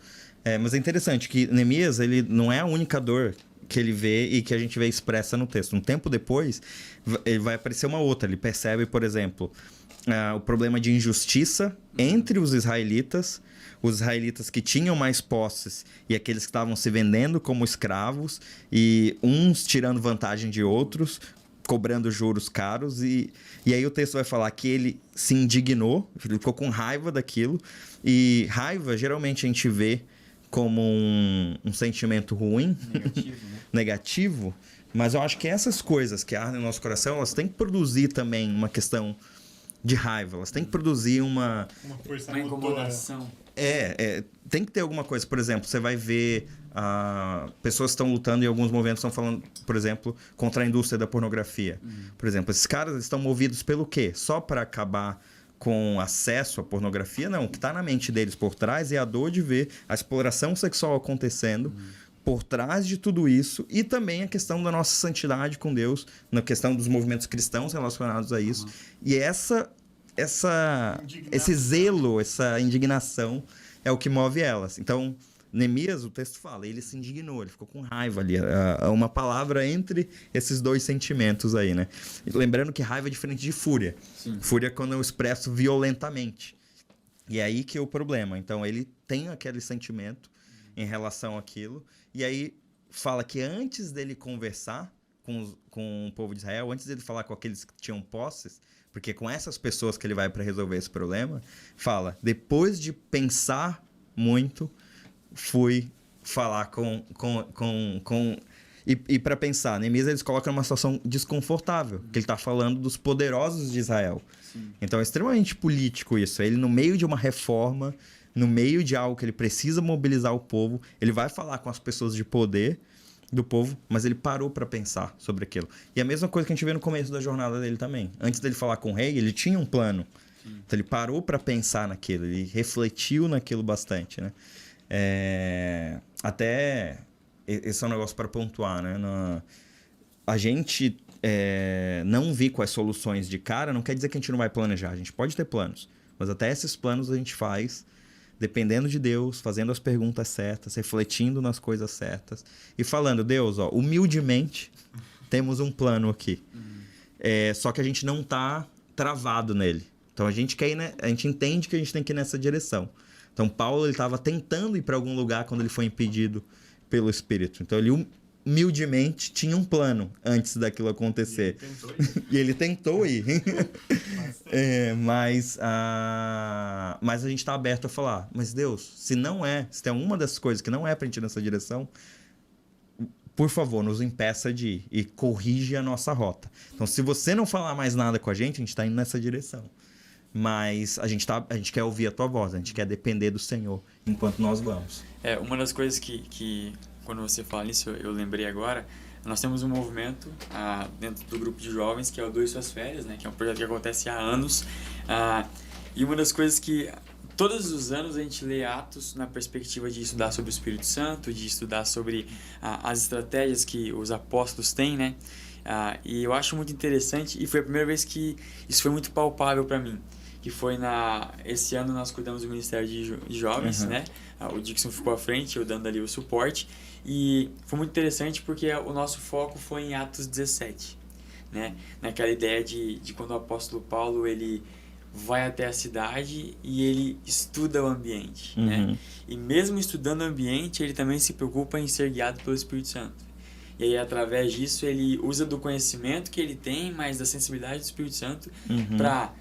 Mas é interessante que Neemias, ele não é a única dor que ele vê e que a gente vê expressa no texto. Um tempo depois, ele vai aparecer uma outra. Ele percebe, por exemplo, o problema de injustiça entre os israelitas que tinham mais posses e aqueles que estavam se vendendo como escravos, e uns tirando vantagem de outros, cobrando juros caros. E aí o texto vai falar que ele se indignou, ele ficou com raiva daquilo. E raiva, geralmente, a gente vê como um sentimento ruim, Negativo, né? negativo, mas eu acho que essas coisas que ardem no nosso coração, elas têm que produzir também uma questão de raiva, elas têm que produzir uma força Uma motora. incomodação. tem que ter alguma coisa. Por exemplo, você vai ver pessoas que estão lutando em alguns movimentos, estão falando, por exemplo, contra a indústria da pornografia. Por exemplo, esses caras estão movidos pelo quê? Só para acabar com acesso à pornografia? Não, o que está na mente deles por trás é a dor de ver a exploração sexual acontecendo por trás de tudo isso, e também a questão da nossa santidade com Deus, na questão dos movimentos cristãos relacionados a isso. E esse zelo, essa indignação é o que move elas. Então, Neemias, o texto fala, ele se indignou, ele ficou com raiva ali. Uma palavra entre esses dois sentimentos aí, né? E lembrando que raiva é diferente de fúria. Sim. Fúria é quando eu expresso violentamente. E é aí que é o problema. Então, ele tem aquele sentimento em relação àquilo. E aí, fala que antes dele conversar com o povo de Israel, antes dele falar com aqueles que tinham posses, porque com essas pessoas que ele vai para resolver esse problema, fala, depois de pensar muito, fui falar e para pensar, Neemias, eles colocam numa situação desconfortável, que ele está falando dos poderosos de Israel. Sim. Então é extremamente político isso. Ele, no meio de uma reforma, no meio de algo que ele precisa mobilizar o povo, ele vai falar com as pessoas de poder do povo, mas ele parou para pensar sobre aquilo. E a mesma coisa que a gente vê no começo da jornada dele também. Antes dele falar com o rei, ele tinha um plano. Então ele parou para pensar naquilo, ele refletiu naquilo bastante, né? Até esse é um negócio para pontuar, né? A gente não vir com as soluções de cara não quer dizer que a gente não vai planejar. A gente pode ter planos, mas até esses planos a gente faz dependendo de Deus, fazendo as perguntas certas, refletindo nas coisas certas e falando, Deus, humildemente temos um plano aqui. Só que a gente não está travado nele. Então a gente quer ir, né? A gente entende que a gente tem que ir nessa direção. Então Paulo, ele estava tentando ir para algum lugar quando ele foi impedido pelo Espírito. Então ele humildemente tinha um plano antes daquilo acontecer. E ele tentou ir. Mas a gente está aberto a falar, mas Deus, se tem uma dessas coisas que não é para a gente ir nessa direção, por favor, nos impeça de ir e corrige a nossa rota. Então, se você não falar mais nada com a gente está indo nessa direção. Mas a gente quer ouvir a tua voz, a gente quer depender do Senhor enquanto nós vamos. Uma das coisas que quando você fala nisso, eu lembrei agora, nós temos um movimento dentro do grupo de jovens, que é o Doe Suas Férias, né, que é um projeto que acontece há anos. E uma das coisas que todos os anos a gente lê Atos na perspectiva de estudar sobre o Espírito Santo, de estudar sobre as estratégias que os apóstolos têm, né? E eu acho muito interessante, e foi a primeira vez que isso foi muito palpável para mim, que foi esse ano nós cuidamos do Ministério de Jovens, né? O Dixon ficou à frente, eu dando ali o suporte, e foi muito interessante porque o nosso foco foi em Atos 17, né? Naquela ideia de quando o apóstolo Paulo, ele vai até a cidade e ele estuda o ambiente, né? E mesmo estudando o ambiente, ele também se preocupa em ser guiado pelo Espírito Santo. E aí, através disso, ele usa do conhecimento que ele tem, mas da sensibilidade do Espírito Santo, para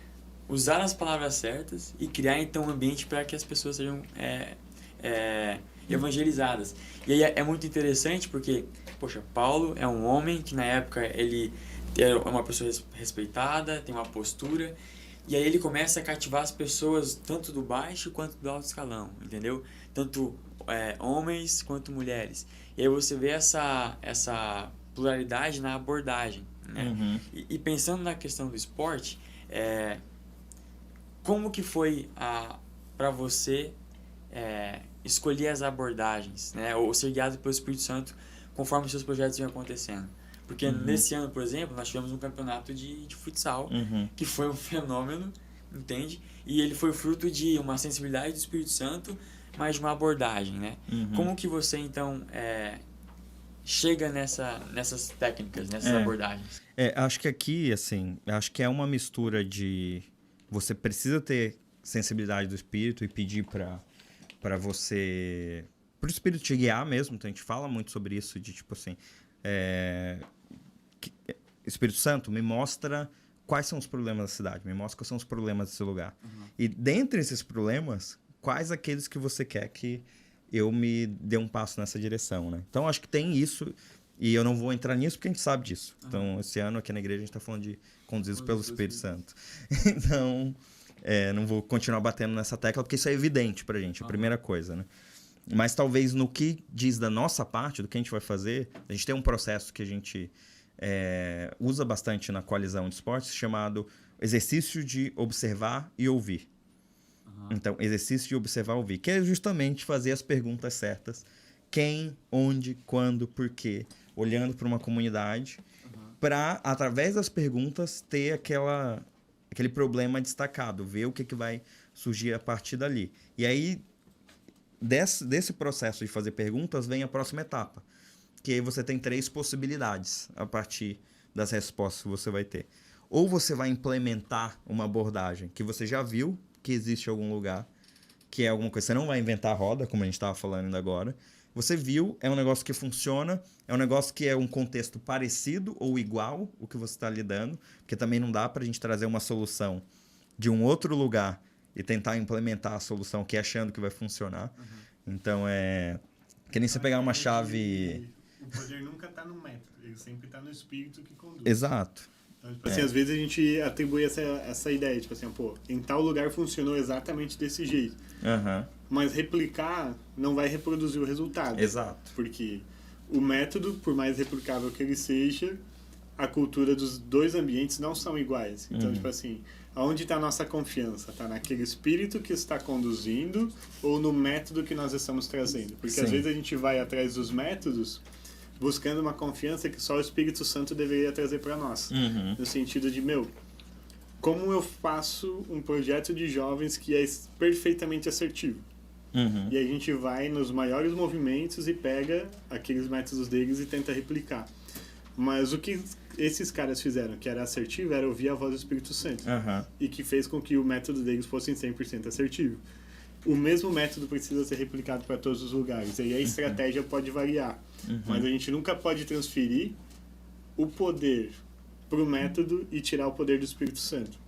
usar as palavras certas e criar, então, um ambiente para que as pessoas sejam evangelizadas. E aí é muito interessante porque, poxa, Paulo é um homem que, na época, ele é uma pessoa respeitada, tem uma postura, e aí ele começa a cativar as pessoas, tanto do baixo quanto do alto escalão, entendeu? Tanto homens quanto mulheres. E aí você vê essa pluralidade na abordagem, né? E pensando na questão do esporte, como que foi para você escolher as abordagens, né? Ou ser guiado pelo Espírito Santo conforme os seus projetos iam acontecendo? Porque nesse ano, por exemplo, nós tivemos um campeonato de futsal, que foi um fenômeno, entende? E ele foi fruto de uma sensibilidade do Espírito Santo, mas de uma abordagem, né? Como que você, então, chega nessas técnicas, nessas abordagens? Acho que aqui, assim, acho que é uma mistura de... Você precisa ter sensibilidade do Espírito e pedir para você... Para o Espírito te guiar mesmo. Então, a gente fala muito sobre isso, de tipo assim... Espírito Santo, me mostra quais são os problemas da cidade, me mostra quais são os problemas desse lugar. E dentre esses problemas, quais aqueles que você quer que eu me dê um passo nessa direção, né? Então, acho que tem isso, e eu não vou entrar nisso porque a gente sabe disso. Então, esse ano aqui na igreja a gente está falando de conduzidos pelo Espírito Santo. Então, não vou continuar batendo nessa tecla, porque isso é evidente pra gente, a primeira coisa, né? Mas talvez no que diz da nossa parte, do que a gente vai fazer, a gente tem um processo que a gente usa bastante na coalizão de esportes, chamado exercício de observar e ouvir. Então, exercício de observar e ouvir, que é justamente fazer as perguntas certas. Quem, onde, quando, por quê. Olhando para uma comunidade, para, através das perguntas, ter aquele problema destacado, ver o que vai surgir a partir dali. E aí, desse processo de fazer perguntas, vem a próxima etapa. Que aí você tem 3 possibilidades a partir das respostas que você vai ter. Ou você vai implementar uma abordagem que você já viu que existe em algum lugar, que é alguma coisa. Você não vai inventar a roda, como a gente estava falando ainda agora. Você viu, é um negócio que funciona, é um negócio que é um contexto parecido ou igual o que você está lidando, porque também não dá para a gente trazer uma solução de um outro lugar e tentar implementar a solução que achando que vai funcionar. Então, que nem você pegar uma chave... O poder nunca está no método, ele sempre está no espírito que conduz. Exato. Então, tipo assim, às vezes a gente atribui essa ideia, tipo assim, pô, em tal lugar funcionou exatamente desse jeito. Mas replicar não vai reproduzir o resultado. Exato. Porque o método, por mais replicável que ele seja, a cultura dos 2 ambientes não são iguais. Então, tipo assim, aonde está a nossa confiança? Está naquele espírito que está conduzindo ou no método que nós estamos trazendo? Porque às vezes a gente vai atrás dos métodos buscando uma confiança que só o Espírito Santo deveria trazer para nós. No sentido de, como eu faço um projeto de jovens que é perfeitamente assertivo? E a gente vai nos maiores movimentos e pega aqueles métodos deles e tenta replicar. Mas o que esses caras fizeram, que era assertivo, era ouvir a voz do Espírito Santo. E que fez com que o método deles fosse 100% assertivo. O mesmo método precisa ser replicado para todos os lugares. E aí a estratégia pode variar. Mas a gente nunca pode transferir o poder para o método e tirar o poder do Espírito Santo.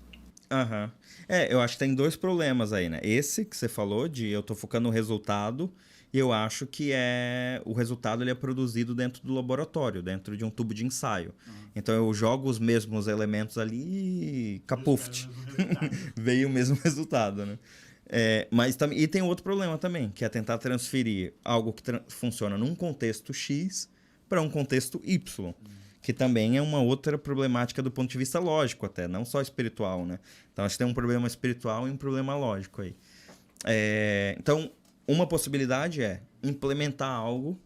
Eu acho que tem 2 problemas aí, né? Esse que você falou, de eu tô focando no resultado, e eu acho que o resultado ele é produzido dentro do laboratório, dentro de um tubo de ensaio. Então eu jogo os mesmos elementos ali e capuft. Veio o mesmo resultado, né? Mas e tem outro problema também, que é tentar transferir algo que funciona num contexto X para um contexto Y. Que também é uma outra problemática do ponto de vista lógico até, não só espiritual, né? Então, acho que tem um problema espiritual e um problema lógico aí. Então, uma possibilidade é implementar algo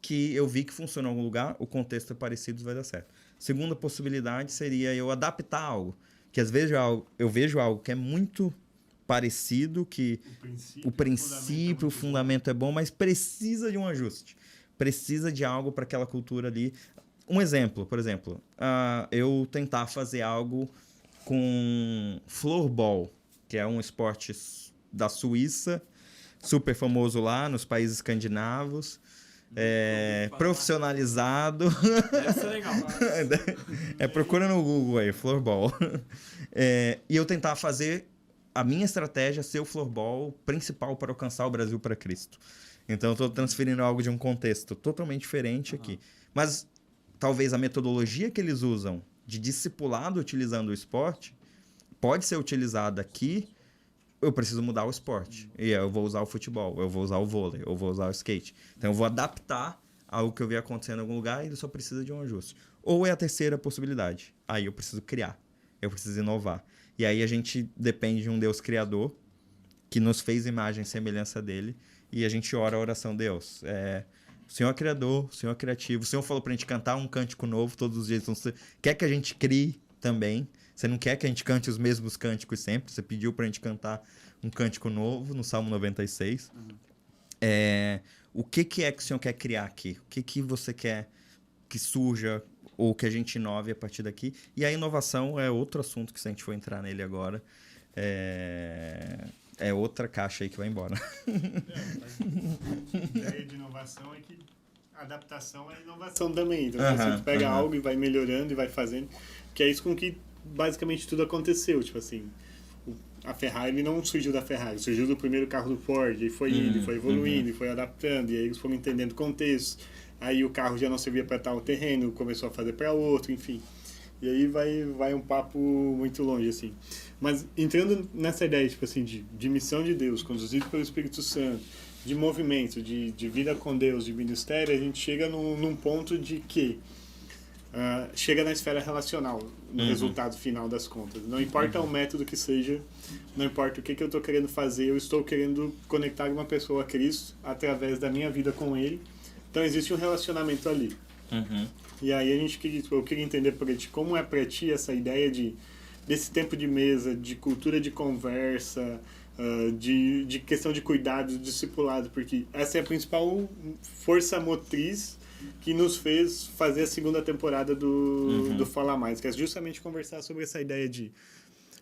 que eu vi que funciona em algum lugar, o contexto é parecido, vai dar certo. Segunda possibilidade seria eu adaptar algo, que às vezes eu vejo algo que é muito parecido, que o princípio, o fundamento é bom, mas precisa de um ajuste. Precisa de algo para aquela cultura ali. Um exemplo, por exemplo, eu tentar fazer algo com floorball, que é um esporte da Suíça, super famoso lá nos países escandinavos, profissionalizado. Deve ser legal. Procura no Google aí, floorball. E eu tentar fazer a minha estratégia ser o floorball principal para alcançar o Brasil para Cristo. Então, eu estou transferindo algo de um contexto totalmente diferente aqui. Mas talvez a metodologia que eles usam de discipulado utilizando o esporte pode ser utilizada aqui. Eu preciso mudar o esporte. E eu vou usar o futebol, eu vou usar o vôlei, eu vou usar o skate. Então, eu vou adaptar algo que eu vi acontecendo em algum lugar e ele só precisa de um ajuste. Ou é a terceira possibilidade. Aí eu preciso criar. Eu preciso inovar. E aí a gente depende de um Deus criador que nos fez imagem e semelhança dele. E a gente ora a oração, Deus, O Senhor é criador, o Senhor é criativo. O Senhor falou pra gente cantar um cântico novo todos os dias. Então, você quer que a gente crie também. Você não quer que a gente cante os mesmos cânticos sempre. Você pediu pra gente cantar um cântico novo no Salmo 96. O que é que o Senhor quer criar aqui? O que você quer que surja ou que a gente inove a partir daqui? E a inovação é outro assunto que, se a gente for entrar nele agora, é outra caixa aí que vai embora. A ideia de inovação é que a adaptação é inovação também. Então, você pega algo e vai melhorando e vai fazendo, que é isso com que basicamente tudo aconteceu. Tipo assim, a Ferrari não surgiu da Ferrari, surgiu do primeiro carro do Ford, e foi indo, foi evoluindo, e foi adaptando, e aí eles foram entendendo o contexto. Aí o carro já não servia para tal terreno, começou a fazer para outro, enfim. E aí vai um papo muito longe, assim. Mas entrando nessa ideia, tipo assim, de missão de Deus, conduzido pelo Espírito Santo, de movimento, de vida com Deus, de ministério, a gente chega num ponto de que chega na esfera relacional, no resultado final das contas. Não importa o método que seja, não importa o que eu estou querendo fazer, eu estou querendo conectar uma pessoa a Cristo através da minha vida com Ele. Então existe um relacionamento ali. E aí eu queria entender para ti, como é para ti essa ideia desse tempo de mesa, de cultura de conversa, de questão de cuidado, de discipulado, porque essa é a principal força motriz que nos fez fazer a segunda temporada do Fala Mais, que é justamente conversar sobre essa ideia de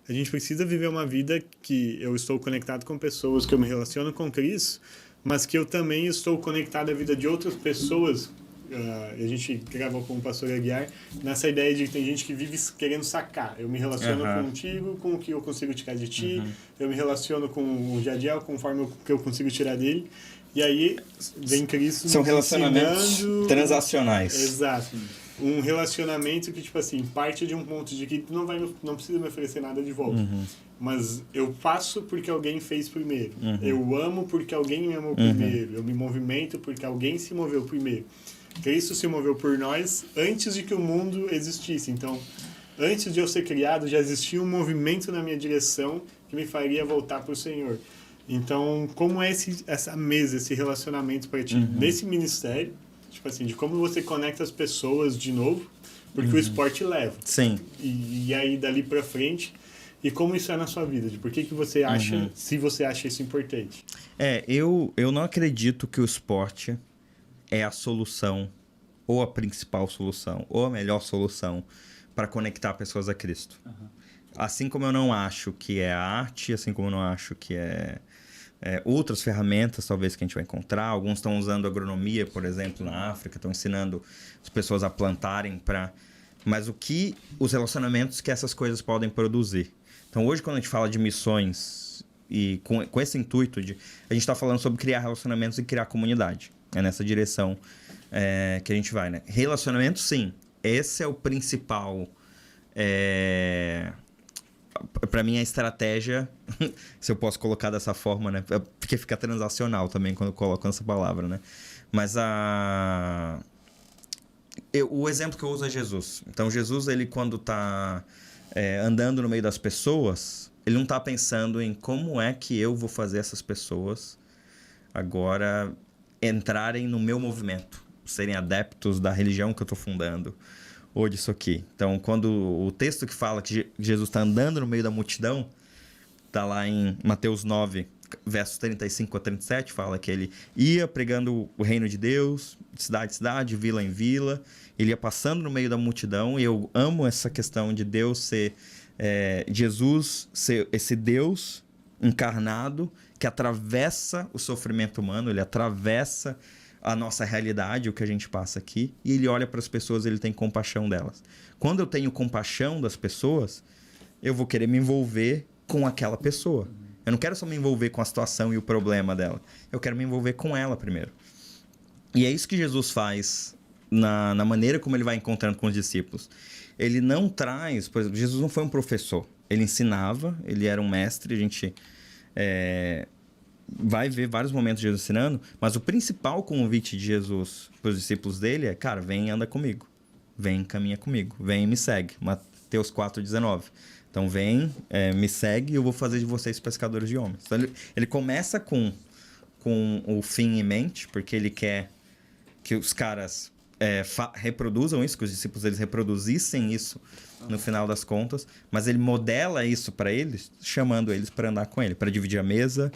a gente precisa viver uma vida que eu estou conectado com pessoas, que eu me relaciono com Cristo, mas que eu também estou conectado à vida de outras pessoas. A gente gravou com o pastor Aguiar nessa ideia de que tem gente que vive querendo sacar. Eu me relaciono contigo com o que eu consigo tirar de ti, eu me relaciono com o Jadiel conforme o que eu consigo tirar dele. E aí vem Cristo. São relacionamentos transacionais. Exato. Um relacionamento que, tipo assim, parte de um ponto de que tu não precisa me oferecer nada de volta. Mas eu faço porque alguém fez primeiro. Eu amo porque alguém me amou primeiro. Eu me movimento porque alguém se moveu primeiro. Cristo se moveu por nós antes de que o mundo existisse. Então, antes de eu ser criado, já existia um movimento na minha direção que me faria voltar para o Senhor. Então, como é essa mesa, esse relacionamento para ti, nesse ministério, tipo assim, de como você conecta as pessoas de novo, porque o esporte leva. Sim. E aí, dali para frente, e como isso é na sua vida? De por que você acha, se você acha isso importante? Eu não acredito que o esporte é a solução, ou a principal solução, ou a melhor solução para conectar pessoas a Cristo. Assim como eu não acho que é a arte, assim como eu não acho que é outras ferramentas, talvez, que a gente vai encontrar. Alguns estão usando agronomia, por exemplo, na África, estão ensinando as pessoas a plantarem para... Mas os relacionamentos que essas coisas podem produzir. Então, hoje, quando a gente fala de missões, e com esse intuito, a gente está falando sobre criar relacionamentos e criar comunidade. É nessa direção que a gente vai, né? Relacionamento, sim. Esse é o principal... Para mim, a estratégia, se eu posso colocar dessa forma, né? Porque fica transacional também quando eu coloco essa palavra, né? Mas o exemplo que eu uso é Jesus. Então, Jesus, ele quando está andando no meio das pessoas, ele não está pensando em como é que eu vou fazer essas pessoas agora entrarem no meu movimento, serem adeptos da religião que eu estou fundando, ou disso aqui. Então, quando o texto que fala que Jesus está andando no meio da multidão, está lá em Mateus 9, versos 35 a 37, fala que ele ia pregando o reino de Deus, de cidade em cidade, vila em vila, ele ia passando no meio da multidão, e eu amo essa questão de Deus ser... Jesus ser esse Deus encarnado que atravessa o sofrimento humano, ele atravessa a nossa realidade, o que a gente passa aqui, e ele olha para as pessoas e ele tem compaixão delas. Quando eu tenho compaixão das pessoas, eu vou querer me envolver com aquela pessoa. Eu não quero só me envolver com a situação e o problema dela. Eu quero me envolver com ela primeiro. E é isso que Jesus faz na maneira como ele vai encontrando com os discípulos. Ele não traz... Por exemplo, Jesus não foi um professor. Ele ensinava, ele era um mestre, a gente... vai ver vários momentos de Jesus ensinando, mas o principal convite de Jesus para os discípulos dele é, cara, vem e anda comigo. Vem, caminha comigo. Vem e me segue. Mateus 4,19. Então, vem, me segue e eu vou fazer de vocês pescadores de homens. Então, ele começa com o fim em mente, porque ele quer que os caras reproduzam isso, que os discípulos eles reproduzissem isso no final das contas, mas ele modela isso para eles, chamando eles para andar com ele, para dividir a mesa,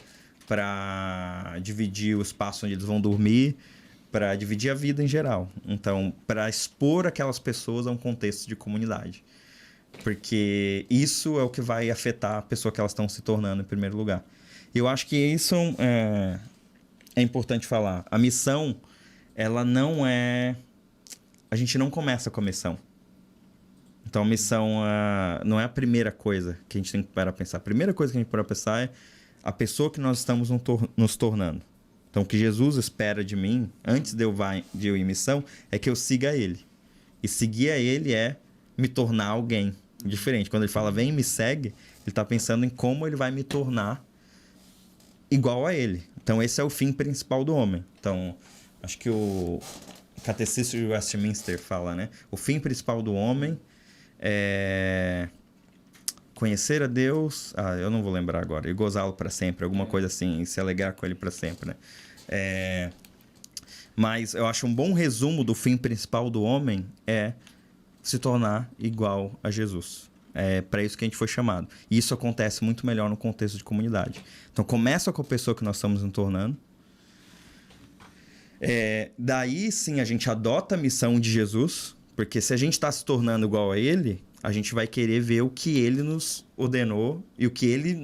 para dividir o espaço onde eles vão dormir, para dividir a vida em geral. Então, para expor aquelas pessoas a um contexto de comunidade. Porque isso é o que vai afetar a pessoa que elas estão se tornando em primeiro lugar. E eu acho que isso é importante falar. A missão, ela não é... A gente não começa com a missão. Então, a missão não é a primeira coisa que a gente tem que parar a pensar. A primeira coisa que a gente para pensar é a pessoa que nós estamos nos tornando. Então, o que Jesus espera de mim, antes de eu ir em missão, é que eu siga ele. E seguir a ele é me tornar alguém diferente. Quando ele fala, vem e me segue, ele está pensando em como ele vai me tornar igual a ele. Então, esse é o fim principal do homem. Então, acho que o Catecismo de Westminster fala, né? O fim principal do homem é conhecer a Deus, eu não vou lembrar agora, e gozá-lo para sempre, alguma coisa assim, e se alegrar com ele para sempre, né? Mas eu acho um bom resumo do fim principal do homem é se tornar igual a Jesus. É para isso que a gente foi chamado. E isso acontece muito melhor no contexto de comunidade. Então, começa com a pessoa que nós estamos nos tornando. Daí, sim, a gente adota a missão de Jesus, porque se a gente está se tornando igual a ele, a gente vai querer ver o que ele nos ordenou e o que ele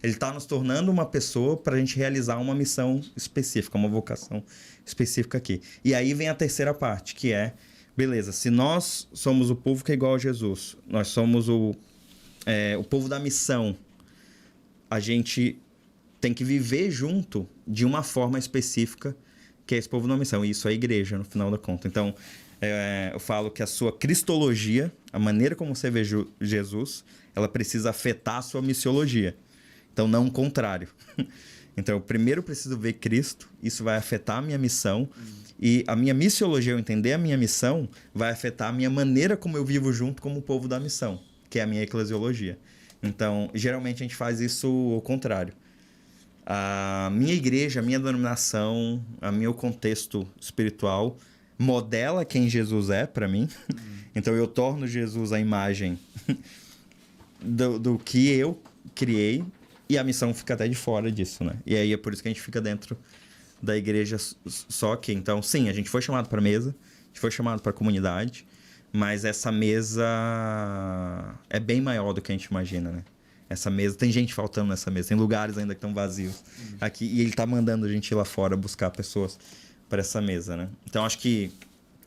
está nos tornando uma pessoa para a gente realizar uma missão específica, uma vocação específica aqui. E aí vem a terceira parte, que é, beleza, se nós somos o povo que é igual a Jesus, nós somos o povo da missão, a gente tem que viver junto de uma forma específica, que é esse povo da missão. E isso é a igreja, no final da conta. Então, eu falo que a sua cristologia, a maneira como você vê Jesus, ela precisa afetar a sua missiologia. Então, não o contrário. Então, eu primeiro preciso ver Cristo, isso vai afetar a minha missão, e a minha missiologia, eu entender a minha missão, vai afetar a minha maneira como eu vivo junto como o povo da missão, que é a minha eclesiologia. Então, geralmente a gente faz isso ao contrário. A minha igreja, a minha denominação, o meu contexto espiritual modela quem Jesus é para mim. Então, eu torno Jesus a imagem do que eu criei, e a missão fica até de fora disso, né? E aí é por isso que a gente fica dentro da igreja só que. Então, sim, a gente foi chamado para mesa, a gente foi chamado para comunidade, mas essa mesa é bem maior do que a gente imagina, né? Essa mesa, tem gente faltando nessa mesa, tem lugares ainda que estão vazios aqui, e ele tá mandando a gente ir lá fora buscar pessoas para essa mesa, né? Então, acho que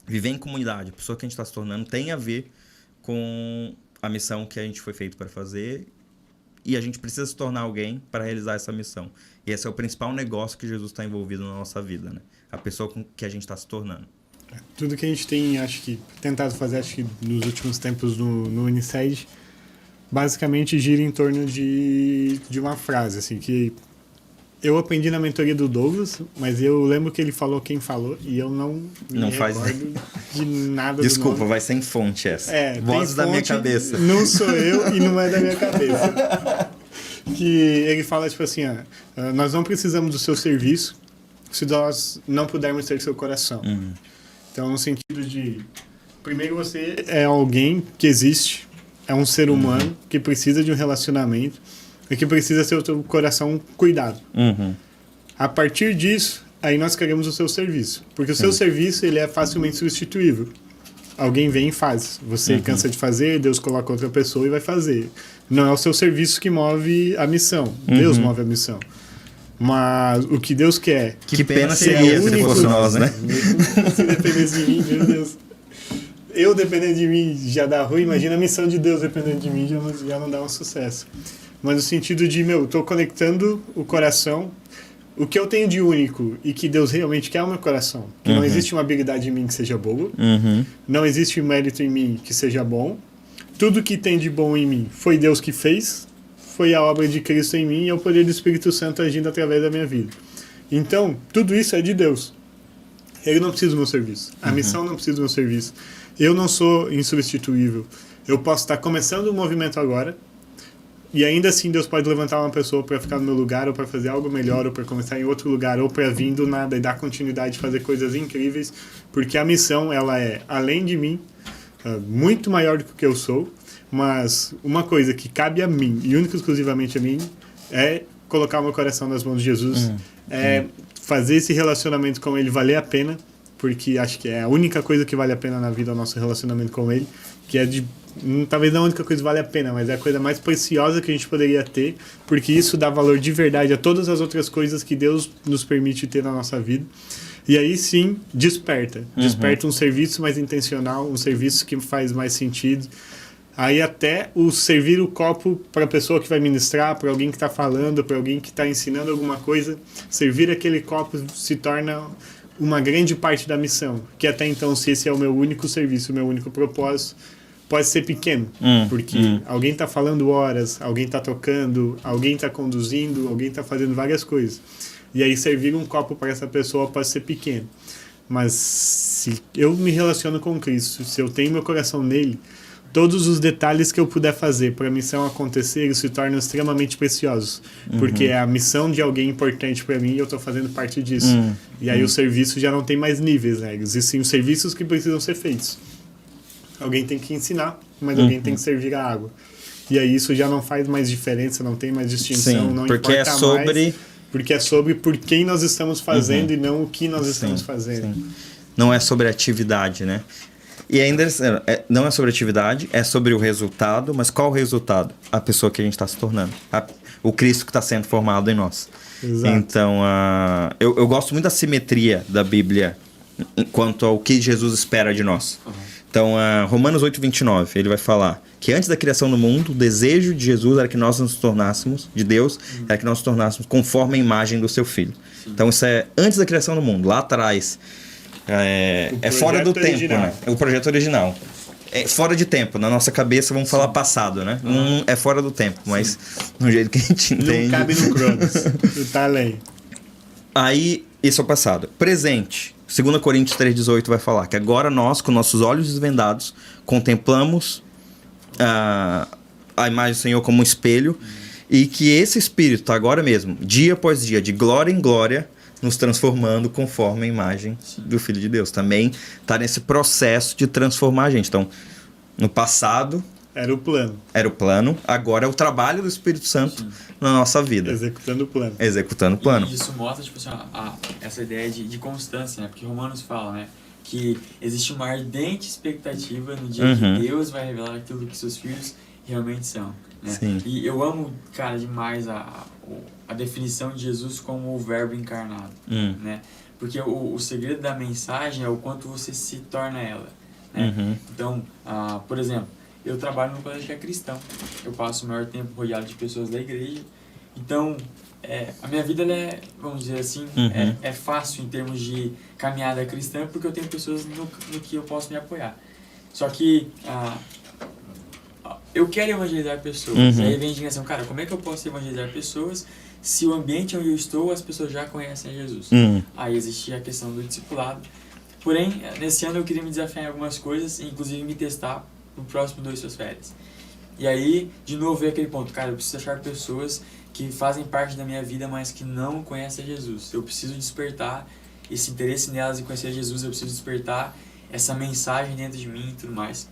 viver em comunidade, a pessoa que a gente está se tornando, tem a ver com a missão que a gente foi feito para fazer, e a gente precisa se tornar alguém para realizar essa missão. E esse é o principal negócio que Jesus está envolvido na nossa vida, né? A pessoa com que a gente está se tornando. Tudo que a gente tem, acho que, tentado fazer, acho que nos últimos tempos no Uniced, basicamente gira em torno de uma frase, assim, que eu aprendi na mentoria do Douglas, mas eu lembro que ele falou quem falou, e eu não recordo de nada. Desculpa, do nome. vai sem fonte essa. Vozes da minha cabeça. Não sou eu e não é da minha cabeça. Que ele fala, tipo assim, nós não precisamos do seu serviço se nós não pudermos ter seu coração. Então, no sentido de, primeiro você é alguém que existe, é um ser humano que precisa de um relacionamento e que precisa ter o seu coração cuidado. A partir disso, aí nós queremos o seu serviço. Porque o seu serviço, ele é facilmente substituível. Alguém vem e faz. Você cansa de fazer, Deus coloca outra pessoa e vai fazer. Não é o seu serviço que move a missão. Deus move a missão. Mas o que Deus quer... Que pena seria se fosse nós, né? Se dependesse de mim, meu Deus. Eu dependendo de mim já dá ruim, imagina a missão de Deus dependendo de mim, já não dá um sucesso. Mas no sentido de, estou conectando o coração, o que eu tenho de único e que Deus realmente quer é o meu coração. Que não existe uma habilidade em mim que seja boa, não existe um mérito em mim que seja bom. Tudo que tem de bom em mim foi Deus que fez, foi a obra de Cristo em mim e é o poder do Espírito Santo agindo através da minha vida. Então, tudo isso é de Deus. Ele não precisa do meu serviço. A missão não precisa do meu serviço. Eu não sou insubstituível. Eu posso estar começando um movimento agora, E ainda assim Deus pode levantar uma pessoa para ficar no meu lugar, ou para fazer algo melhor, ou para começar em outro lugar, ou para vir do nada e dar continuidade, fazer coisas incríveis, porque a missão, ela é, além de mim, muito maior do que o que eu sou, mas uma coisa que cabe a mim, e única e exclusivamente a mim, é colocar o meu coração nas mãos de Jesus, fazer esse relacionamento com Ele valer a pena, porque acho que é a única coisa que vale a pena na vida, o nosso relacionamento com Ele, que é de... Talvez não a única coisa que vale a pena, mas é a coisa mais preciosa que a gente poderia ter, porque isso dá valor de verdade a todas as outras coisas que Deus nos permite ter na nossa vida. E aí sim, desperta. Desperta um serviço mais intencional, um serviço que faz mais sentido. Aí até o servir o copo para a pessoa que vai ministrar, para alguém que está falando, para alguém que está ensinando alguma coisa, servir aquele copo se torna uma grande parte da missão. Que até então, se esse é o meu único serviço, o meu único propósito, pode ser pequeno, porque alguém está falando horas, alguém está tocando, alguém está conduzindo, alguém está fazendo várias coisas. E aí servir um copo para essa pessoa pode ser pequeno. Mas se eu me relaciono com Cristo, se eu tenho meu coração nele, todos os detalhes que eu puder fazer para a missão acontecer, eles se tornam extremamente preciosos. Porque é a missão de alguém importante para mim e eu estou fazendo parte disso. E aí o serviço já não tem mais níveis, né? Existem os serviços que precisam ser feitos. Alguém tem que ensinar, mas alguém tem que servir a água. E aí isso já não faz mais diferença, não tem mais distinção, não porque importa é sobre... mais. Porque é sobre por quem nós estamos fazendo e não o que nós estamos fazendo. Não é sobre atividade, né? E ainda não é sobre atividade, é sobre o resultado, mas qual o resultado? A pessoa que a gente está se tornando. O Cristo que está sendo formado em nós. Exato. Então, eu gosto muito da simetria da Bíblia quanto ao que Jesus espera de nós. Então, Romanos 8:29, ele vai falar que antes da criação do mundo, o desejo de Jesus era que nós nos tornássemos, de Deus, era que nós nos tornássemos conforme a imagem do seu Filho. Então, isso é antes da criação do mundo, lá atrás. É fora do tempo, né? É o projeto original. É fora de tempo. Na nossa cabeça, vamos falar passado, né? É fora do tempo, mas no jeito que a gente entende... Não cabe no Cronos. Tá além. Aí, isso é o passado. Presente. 2 Coríntios 3,18 vai falar que agora nós, com nossos olhos desvendados, contemplamos a imagem do Senhor como um espelho e que esse Espírito, agora mesmo, dia após dia, de glória em glória, nos transformando conforme a imagem do Filho de Deus. Também está nesse processo de transformar a gente. Então, no passado... Era o plano. Agora é o trabalho do Espírito Santo na nossa vida. Executando o plano. E isso mostra, tipo assim, essa ideia de constância, né? Porque Romanos fala, né? Que existe uma ardente expectativa no dia que Deus vai revelar aquilo que seus filhos realmente são. Né? Sim. E eu amo, cara, demais a definição de Jesus como o verbo encarnado. Né? Porque o segredo da mensagem é o quanto você se torna ela. Né? Então, por exemplo, eu trabalho num colégio que é cristão. Eu passo o maior tempo rodeado de pessoas da igreja. Então, a minha vida, ela é, vamos dizer assim, é fácil em termos de caminhada cristã, porque eu tenho pessoas no que eu posso me apoiar. Só que eu quero evangelizar pessoas. Aí vem a indignação, cara, como é que eu posso evangelizar pessoas se o ambiente onde eu estou, as pessoas já conhecem Jesus? Aí existe a questão do discipulado. Porém, nesse ano eu queria me desafiar em algumas coisas, inclusive me testar no próximo 2 suas férias. E aí, de novo, veio aquele ponto, cara, eu preciso achar pessoas que fazem parte da minha vida, mas que não conhecem Jesus. Eu preciso despertar esse interesse nelas em conhecer Jesus, eu preciso despertar essa mensagem dentro de mim e tudo mais.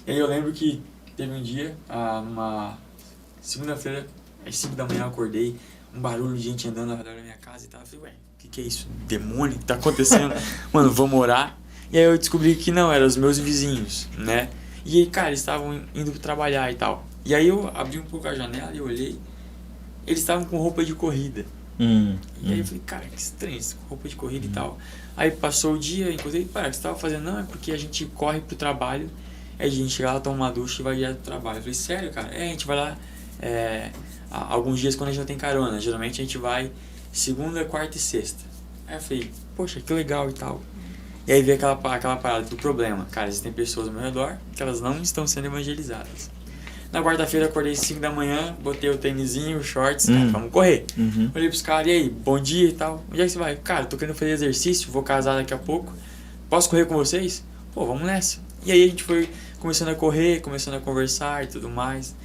E aí eu lembro que teve um dia, numa segunda-feira, às 5 da manhã eu acordei, um barulho de gente andando ao redor da minha casa e tal. Eu falei, ué, o que é isso? Demônio? O que tá acontecendo? Mano, vamos orar. E aí eu descobri que não, eram os meus vizinhos, né? E aí, cara, eles estavam indo trabalhar e tal. E aí eu abri um pouco a janela e olhei. Eles estavam com roupa de corrida. E aí eu falei, cara, que estranho isso, com roupa de corrida e tal. Aí passou o dia, encontrei, cara, o que você tava fazendo? Não, é porque a gente corre pro trabalho, aí a gente chega lá, toma uma ducha e vai direto pro trabalho. Eu falei, sério, cara? A gente vai lá alguns dias quando a gente não tem carona. Geralmente a gente vai segunda, quarta e sexta. Aí eu falei, poxa, que legal e tal. E aí veio aquela parada do problema. Cara, existem pessoas ao meu redor que elas não estão sendo evangelizadas. Na quarta-feira, acordei às 5 da manhã, botei o tênisinho, os shorts, cara, vamos correr. Olhei pros caras, e aí, bom dia e tal. Onde é que você vai? Cara, tô querendo fazer exercício, vou casar daqui a pouco. Posso correr com vocês? Pô, vamos nessa. E aí a gente foi começando a correr, começando a conversar e tudo mais.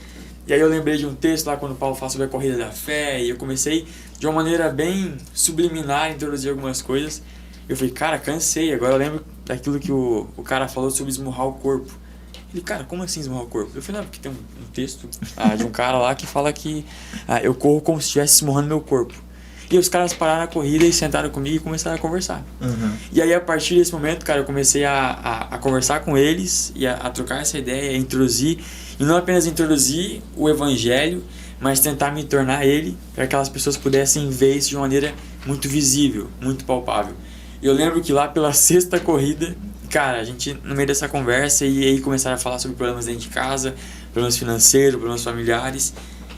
E aí eu lembrei de um texto lá quando Paulo fala sobre a corrida da fé, e eu comecei de uma maneira bem subliminar a introduzir algumas coisas. Eu falei, cara, cansei. Agora eu lembro daquilo que o cara falou sobre esmurrar o corpo. Ele, cara, como assim esmurrar o corpo? Eu falei, não, porque tem um texto de um cara lá que fala que eu corro como se estivesse esmurrando meu corpo. E os caras pararam a corrida e sentaram comigo e começaram a conversar. E aí, a partir desse momento, cara, eu comecei a conversar com eles e a trocar essa ideia, a introduzir. E não apenas introduzir o evangelho, mas tentar me tornar ele, para que aquelas pessoas pudessem ver isso de uma maneira muito visível, muito palpável. E eu lembro que lá pela 6ª corrida, cara, a gente, no meio dessa conversa, e aí começaram a falar sobre problemas dentro de casa, problemas financeiros, problemas familiares.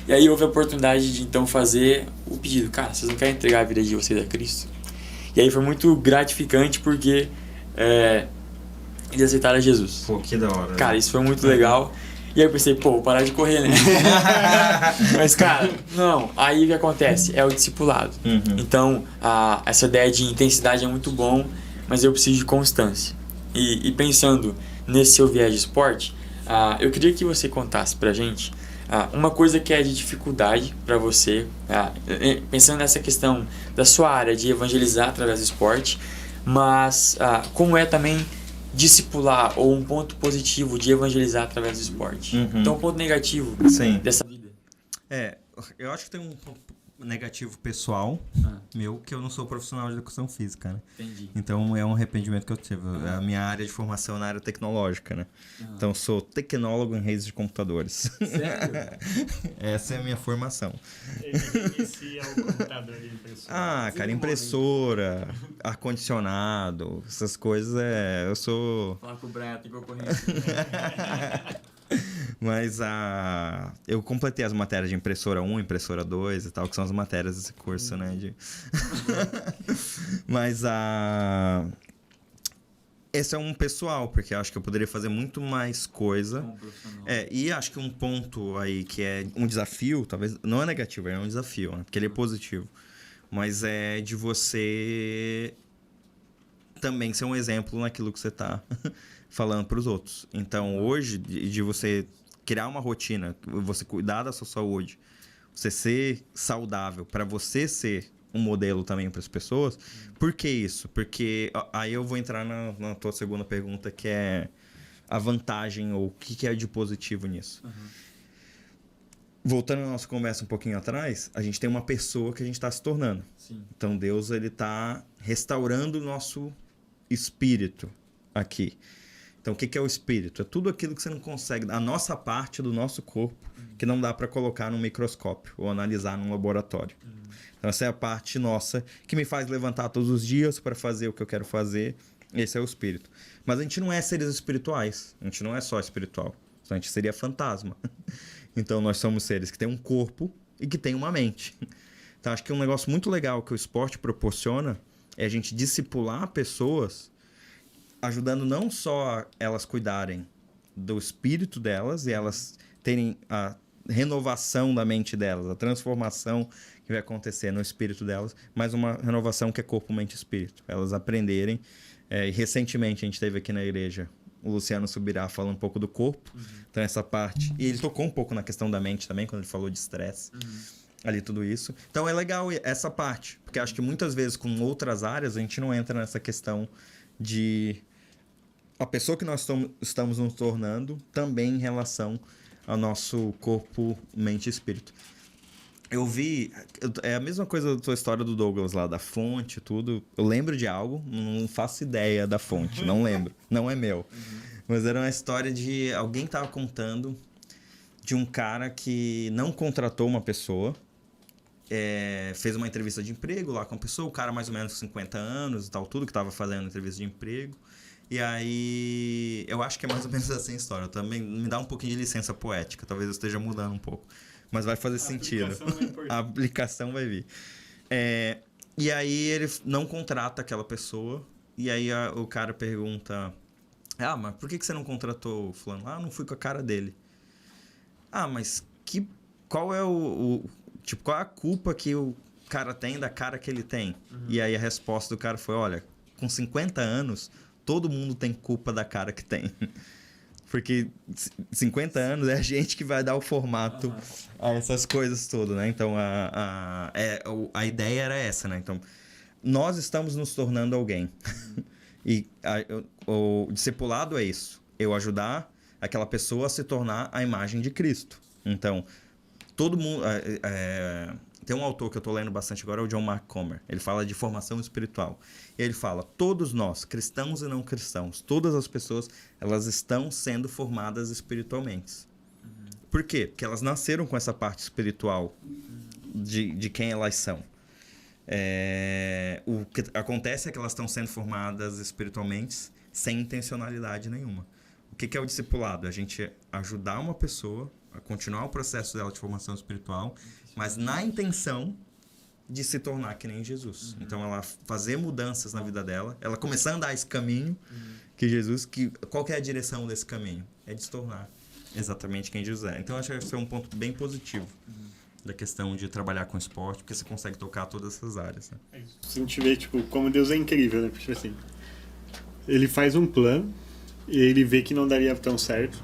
E aí houve a oportunidade de então fazer o pedido. Cara, vocês não querem entregar a vida de vocês a Cristo? E aí foi muito gratificante porque eles aceitaram Jesus. Pô, que da hora. Cara, isso foi muito legal. E aí eu pensei, pô, vou parar de correr, né? Mas, cara, não. Aí o que acontece? É o discipulado. Então, essa ideia de intensidade é muito bom, mas eu preciso de constância. E pensando nesse seu viés de esporte, eu queria que você contasse pra gente uma coisa que é de dificuldade para você, pensando nessa questão da sua área de evangelizar através do esporte, mas como é também discipular, ou um ponto positivo de evangelizar através do esporte. Então, um ponto negativo dessa vida. Eu acho que tem um ponto negativo pessoal meu, que eu não sou profissional de educação física, né? Entendi. Então é um arrependimento que eu tive. A minha área de formação é na área tecnológica, né? Então eu sou tecnólogo em redes de computadores. Sério? Essa é a minha formação. Esse é o computador de impressora. Cara, impressora, ar-condicionado, essas coisas eu sou... Falar com o Brian, tem que ocorrer. Mas eu completei as matérias de impressora 1, impressora 2 e tal, que são as matérias desse curso, né? Mas esse é um pessoal, porque eu acho que eu poderia fazer muito mais coisa. E acho que um ponto aí que é um desafio, talvez, não é negativo, é um desafio, né? Porque ele é positivo. Mas é de você também ser um exemplo naquilo que você está falando para os outros. Então, hoje, de você criar uma rotina, você cuidar da sua saúde, você ser saudável, para você ser um modelo também para as pessoas. Por que isso? Porque aí eu vou entrar na tua segunda pergunta, que é a vantagem ou o que é de positivo nisso. Voltando à nossa conversa um pouquinho atrás, a gente tem uma pessoa que a gente está se tornando. Sim. Então, Deus ele está restaurando o nosso espírito aqui. Então, o que é o espírito? É tudo aquilo que você não consegue, a nossa parte do nosso corpo, que não dá para colocar num microscópio ou analisar num laboratório. Então, essa é a parte nossa que me faz levantar todos os dias para fazer o que eu quero fazer. Esse é o espírito. Mas a gente não é seres espirituais. A gente não é só espiritual. Senão a gente seria fantasma. Então, nós somos seres que têm um corpo e que têm uma mente. Então, acho que um negócio muito legal que o esporte proporciona é a gente discipular pessoas, ajudando não só elas cuidarem do espírito delas e elas terem a renovação da mente delas, a transformação que vai acontecer no espírito delas, mas uma renovação que é corpo, mente e espírito. Elas aprenderem. E recentemente a gente teve aqui na igreja o Luciano Subirá falando um pouco do corpo. Então essa parte... E ele tocou um pouco na questão da mente também, quando ele falou de estresse. Ali tudo isso. Então é legal essa parte, porque acho que muitas vezes com outras áreas a gente não entra nessa questão de a pessoa que nós estamos nos tornando também em relação ao nosso corpo, mente e espírito. Eu vi, é a mesma coisa da tua história do Douglas lá, da fonte e tudo. Eu lembro de algo, não faço ideia da fonte, não lembro, não é meu. Mas era uma história de alguém tava contando de um cara que não contratou uma pessoa, fez uma entrevista de emprego lá com a pessoa, o cara mais ou menos 50 anos e tal, tudo que tava fazendo entrevista de emprego. E aí, eu acho que é mais ou menos assim a história. Também me dá um pouquinho de licença poética, talvez eu esteja mudando um pouco. Mas vai fazer sentido. A aplicação vai vir. E aí ele não contrata aquela pessoa. E aí o cara pergunta... mas por que você não contratou o fulano? Não fui com a cara dele. Mas qual é qual é a culpa que o cara tem da cara que ele tem? E aí a resposta do cara foi, olha, com 50 anos, todo mundo tem culpa da cara que tem. Porque 50 anos é a gente que vai dar o formato a essas coisas todas, né? Então, a ideia era essa, né? Então, nós estamos nos tornando alguém. E o discipulado é isso. Eu ajudar aquela pessoa a se tornar a imagem de Cristo. Então, todo mundo... tem um autor que eu estou lendo bastante agora, é o John Mark Comer. Ele fala de formação espiritual. E ele fala, todos nós, cristãos e não cristãos, todas as pessoas, elas estão sendo formadas espiritualmente. Por quê? Porque elas nasceram com essa parte espiritual de quem elas são. O que acontece é que elas estão sendo formadas espiritualmente sem intencionalidade nenhuma. O que é o discipulado? A gente ajudar uma pessoa a continuar o processo dela de formação espiritual, mas na intenção de se tornar que nem Jesus. Então, ela fazer mudanças na vida dela, ela começar a andar esse caminho que Jesus... Qual que é a direção desse caminho? É de se tornar exatamente quem Jesus é. Então, acho que esse é um ponto bem positivo da questão de trabalhar com esporte, porque você consegue tocar todas essas áreas. Né? A gente vê, tipo, como Deus é incrível, né? Porque, assim, ele faz um plano e ele vê que não daria tão certo.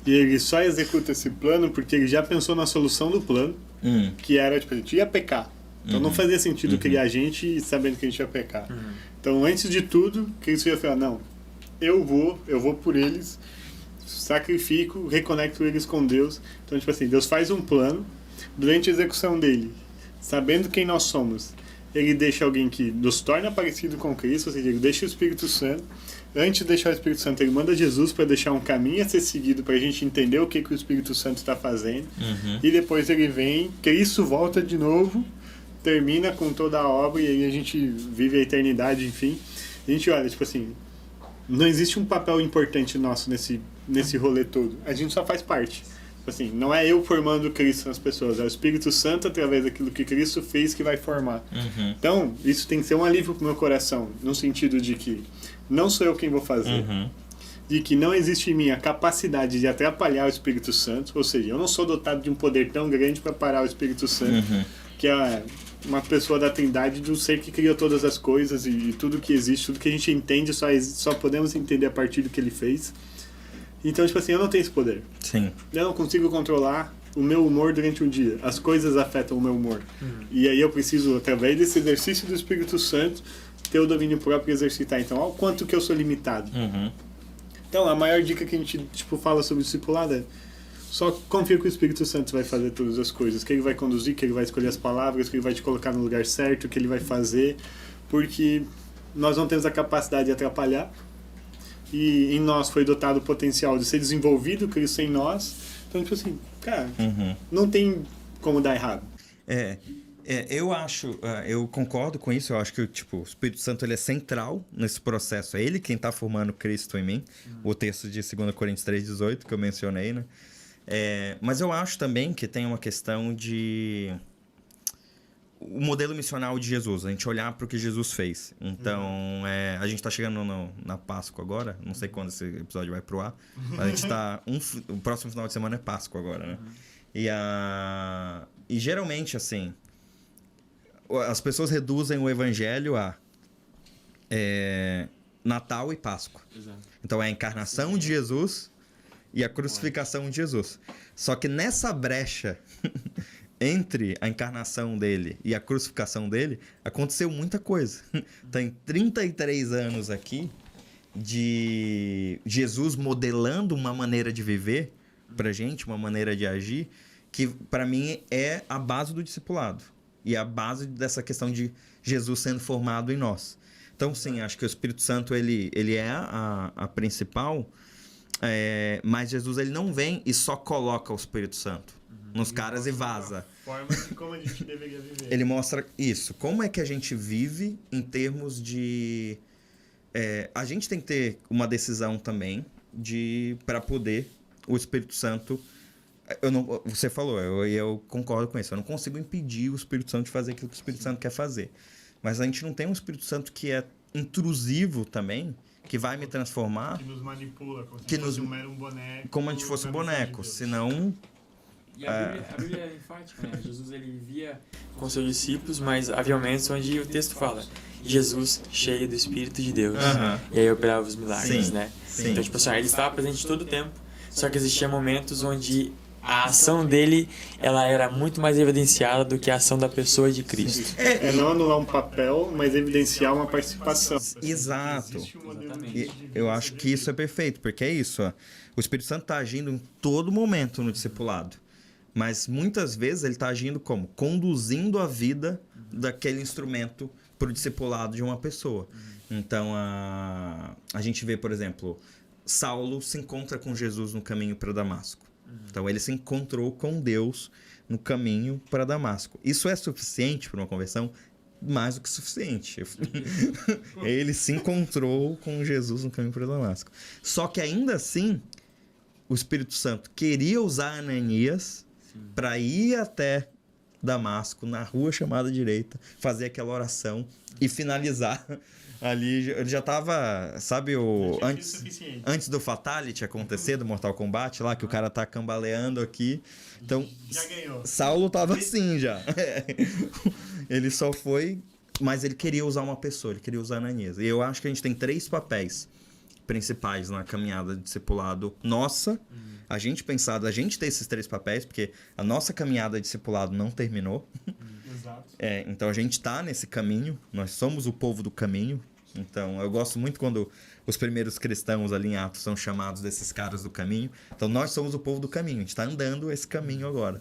E ele só executa esse plano porque ele já pensou na solução do plano, que era, tipo, a gente ia pecar. Então não fazia sentido criar a gente sabendo que a gente ia pecar. Então, antes de tudo, Cristo ia falar, não, eu vou por eles, sacrifico, reconecto eles com Deus. Então, tipo assim, Deus faz um plano, durante a execução dele, sabendo quem nós somos, ele deixa alguém que nos torna parecido com Cristo, ou seja, ele deixa o Espírito Santo. Antes de deixar o Espírito Santo, ele manda Jesus para deixar um caminho a ser seguido para a gente entender o que o Espírito Santo está fazendo. E depois ele vem, Cristo volta de novo, termina com toda a obra e aí a gente vive a eternidade, enfim. A gente olha, tipo assim, não existe um papel importante nosso nesse rolê todo. A gente só faz parte. Tipo assim, não é eu formando Cristo nas pessoas, é o Espírito Santo através daquilo que Cristo fez que vai formar. Então, isso tem que ser um alívio pro meu coração, no sentido de que não sou eu quem vou fazer. De que não existe em mim a capacidade de atrapalhar o Espírito Santo, ou seja, eu não sou dotado de um poder tão grande para parar o Espírito Santo, que é uma pessoa da Trindade, do ser que criou todas as coisas e tudo que existe, tudo que a gente entende, só podemos entender a partir do que ele fez. Então, tipo assim, eu não tenho esse poder. Sim. Eu não consigo controlar o meu humor durante um dia. As coisas afetam o meu humor. E aí eu preciso, através desse exercício do Espírito Santo, ter o domínio próprio e exercitar. Então, olha o quanto que eu sou limitado. Então, a maior dica que a gente fala sobre o discipulado é só confia que o Espírito Santo vai fazer todas as coisas, que ele vai conduzir, que ele vai escolher as palavras, que ele vai te colocar no lugar certo, que ele vai fazer, porque nós não temos a capacidade de atrapalhar e em nós foi dotado o potencial de ser desenvolvido, Cristo em nós. Então, tipo assim, cara, não tem como dar errado. Eu acho, eu concordo com isso, eu acho que o Espírito Santo ele é central nesse processo, é ele quem está formando Cristo em mim, o texto de 2 Coríntios 3,18 que eu mencionei, né? Mas eu acho também que tem uma questão de o modelo missional de Jesus, a gente olhar para o que Jesus fez. Então, a gente está chegando na Páscoa agora, não sei quando esse episódio vai pro ar, mas a gente está... o próximo final de semana é Páscoa agora, né? E geralmente, assim, as pessoas reduzem o evangelho a Natal e Páscoa. Exato. Então, é a encarnação de Jesus e a crucificação de Jesus. Só que nessa brecha entre a encarnação dele e a crucificação dele, aconteceu muita coisa. Tem 33 anos aqui de Jesus modelando uma maneira de viver pra gente, uma maneira de agir, que para mim é a base do discipulado. E a base dessa questão de Jesus sendo formado em nós. Então, sim, acho que o Espírito Santo ele é a principal... mas Jesus ele não vem e só coloca o Espírito Santo nos caras e vaza. Forma de como a gente deveria viver. Ele mostra isso. Como é que a gente vive em termos de... a gente tem que ter uma decisão também para poder o Espírito Santo... você falou, eu concordo com isso. Eu não consigo impedir o Espírito Santo de fazer aquilo que o Espírito Santo quer fazer. Mas a gente não tem um Espírito Santo que é intrusivo também, que vai me transformar... Que nos manipula, como se fosse um mero boneco. Como a gente fosse um boneco, senão... E a Bíblia é enfática, né? Jesus ele vivia com seus discípulos, mas havia momentos onde o texto fala Jesus cheio do Espírito de Deus. E aí operava os milagres, né? Sim. Então, tipo assim, ele estava presente todo o tempo, só que existia momentos onde a ação dele ela era muito mais evidenciada do que a ação da pessoa de Cristo. É não anular um papel, mas evidenciar uma participação. Exato. Existe um modelo Exatamente. de Eu acho que isso é perfeito, porque é isso. Ó. O Espírito Santo está agindo em todo momento no discipulado. Mas muitas vezes ele está agindo como? Conduzindo a vida daquele instrumento para o discipulado de uma pessoa. Então, a gente vê, por exemplo, Saulo se encontra com Jesus no caminho para Damasco. Então, ele se encontrou com Deus no caminho para Damasco. Isso é suficiente para uma conversão? Mais do que suficiente. Ele se encontrou com Jesus no caminho para Damasco. Só que ainda assim, o Espírito Santo queria usar Ananias para ir até Damasco, na rua chamada direita, fazer aquela oração e finalizar ali. Ele já estava, sabe, antes do Fatality acontecer, do Mortal Kombat, lá que o cara tá cambaleando aqui. Então, Já ganhou. Saulo tava assim já. Ele só foi, mas ele queria usar uma pessoa, ele queria usar Ananias. E eu acho que a gente tem 3 papéis principais na caminhada de discipulado nossa. A gente pensado, a gente ter esses 3 papéis, porque a nossa caminhada de discipulado não terminou. Exato. Então a gente está nesse caminho, nós somos o povo do caminho. Então eu gosto muito quando os primeiros cristãos ali em Atos são chamados desses caras do caminho. Então nós somos o povo do caminho, a gente está andando esse caminho agora.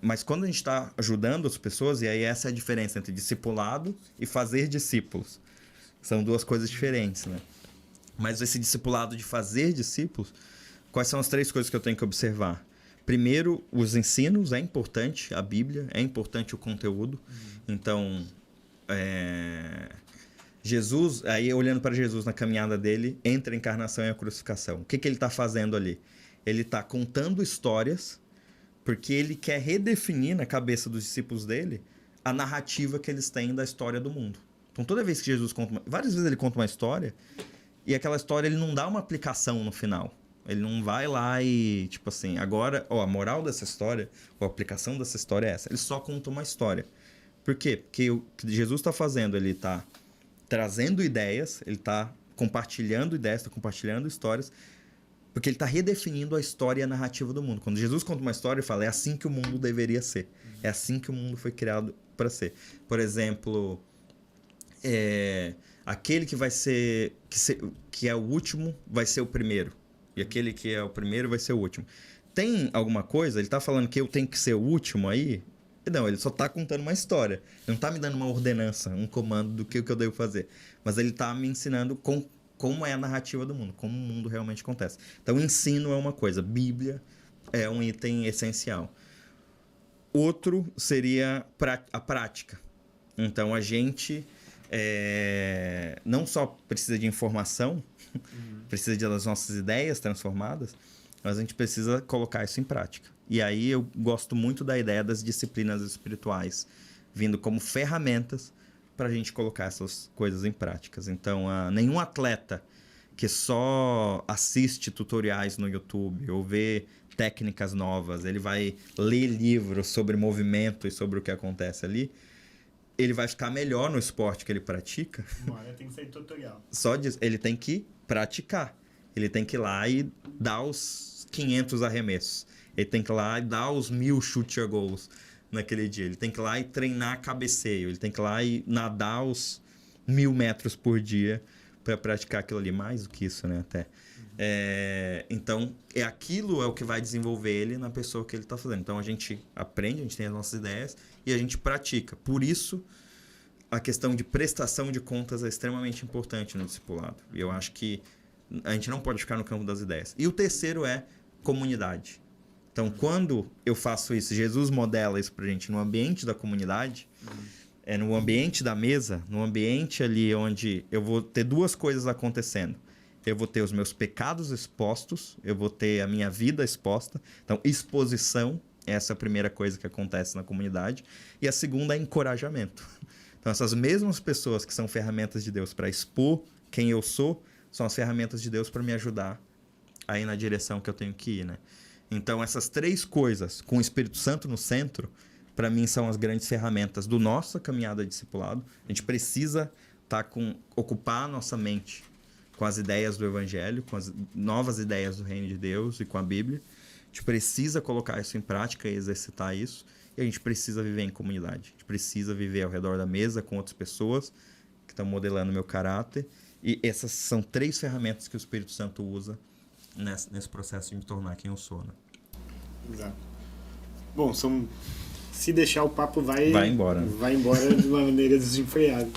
Mas quando a gente está ajudando as pessoas, e aí essa é a diferença entre discipulado e fazer discípulos. São 2 coisas diferentes, né? Mas esse discipulado de fazer discípulos, quais são as 3 coisas que eu tenho que observar? Primeiro, os ensinos, é importante a Bíblia, é importante o conteúdo. Então, Jesus, aí olhando para Jesus na caminhada dele, entre a encarnação e a crucificação. O que ele está fazendo ali? Ele está contando histórias, porque ele quer redefinir na cabeça dos discípulos dele a narrativa que eles têm da história do mundo. Então, toda vez que Jesus conta... várias vezes ele conta uma história, e aquela história ele não dá uma aplicação no final. Ele não vai lá e, tipo assim, agora, a moral dessa história, ou a aplicação dessa história é essa. Ele só conta uma história. Por quê? Porque o que Jesus está fazendo, ele está trazendo ideias, ele está compartilhando ideias, está compartilhando histórias, porque ele está redefinindo a história e a narrativa do mundo. Quando Jesus conta uma história, ele fala, é assim que o mundo deveria ser. É assim que o mundo foi criado para ser. Por exemplo, aquele que vai ser... que é o último, vai ser o primeiro. E aquele que é o primeiro vai ser o último. Tem alguma coisa? Ele tá falando que eu tenho que ser o último aí? Não, ele só tá contando uma história. Ele não tá me dando uma ordenança, um comando do que eu devo fazer. Mas ele tá me ensinando como é a narrativa do mundo, como o mundo realmente acontece. Então, ensino é uma coisa. Bíblia é um item essencial. Outro seria a prática. Então, a gente não só precisa de informação, precisa das nossas ideias transformadas, mas a gente precisa colocar isso em prática. E aí eu gosto muito da ideia das disciplinas espirituais, vindo como ferramentas para a gente colocar essas coisas em práticas. Então, nenhum atleta que só assiste tutoriais no YouTube ou vê técnicas novas, ele vai ler livros sobre movimento e sobre o que acontece ali, ele vai ficar melhor no esporte que ele pratica. Uma hora tem que sair tutorial. Só disso, ele tem que praticar. Ele tem que ir lá e dar os 500 arremessos. Ele tem que ir lá e dar os 1000 chute a gols naquele dia. Ele tem que ir lá e treinar cabeceio. Ele tem que ir lá e nadar os 1000 metros por dia para praticar aquilo ali. Mais do que isso, né? Até. Então, aquilo é o que vai desenvolver ele na pessoa que ele está fazendo. Então, a gente aprende, a gente tem as nossas ideias e a gente pratica. Por isso, a questão de prestação de contas é extremamente importante no discipulado. E eu acho que a gente não pode ficar no campo das ideias. E o terceiro é comunidade. Então, quando eu faço isso, Jesus modela isso pra gente no ambiente da comunidade, no ambiente da mesa, no ambiente ali onde eu vou ter 2 coisas acontecendo. Eu vou ter os meus pecados expostos, eu vou ter a minha vida exposta. Então, exposição, essa é a primeira coisa que acontece na comunidade. E a segunda é encorajamento. Então, essas mesmas pessoas que são ferramentas de Deus para expor quem eu sou, são as ferramentas de Deus para me ajudar a ir na direção que eu tenho que ir, né? Então, essas 3 coisas, com o Espírito Santo no centro, para mim são as grandes ferramentas do nossa caminhada de discipulado. A gente precisa ocupar a nossa mente com as ideias do Evangelho, com as novas ideias do Reino de Deus e com a Bíblia. A gente precisa colocar isso em prática e exercitar isso. E a gente precisa viver em comunidade. A gente precisa viver ao redor da mesa com outras pessoas que estão modelando o meu caráter. E essas são 3 ferramentas que o Espírito Santo usa nesse processo de me tornar quem eu sou, né? Exato. Bom, se deixar o papo vai embora. Vai embora de uma maneira desenfreada.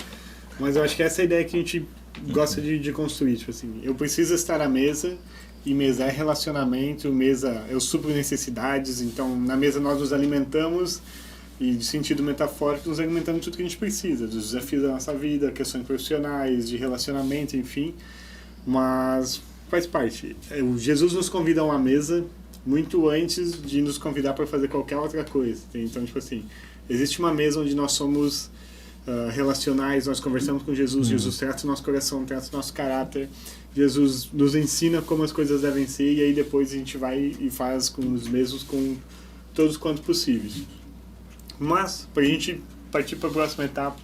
Mas eu acho que essa é a ideia que a gente gosta de construir. Tipo assim, eu preciso estar à mesa, e mesa é relacionamento, mesa eu supro necessidades, então na mesa nós nos alimentamos, e de sentido metafórico nos alimentamos de tudo que a gente precisa, dos desafios da nossa vida, questões profissionais, de relacionamento, enfim. Mas faz parte. Jesus nos convida a uma mesa muito antes de nos convidar para fazer qualquer outra coisa. Então, tipo assim, existe uma mesa onde nós somos relacionais, nós conversamos com Jesus, Jesus trata o nosso coração, trata o nosso caráter, Jesus nos ensina como as coisas devem ser, e aí depois a gente vai e faz com os mesmos, com todos quanto possíveis. Mas, para a gente partir para a próxima etapa,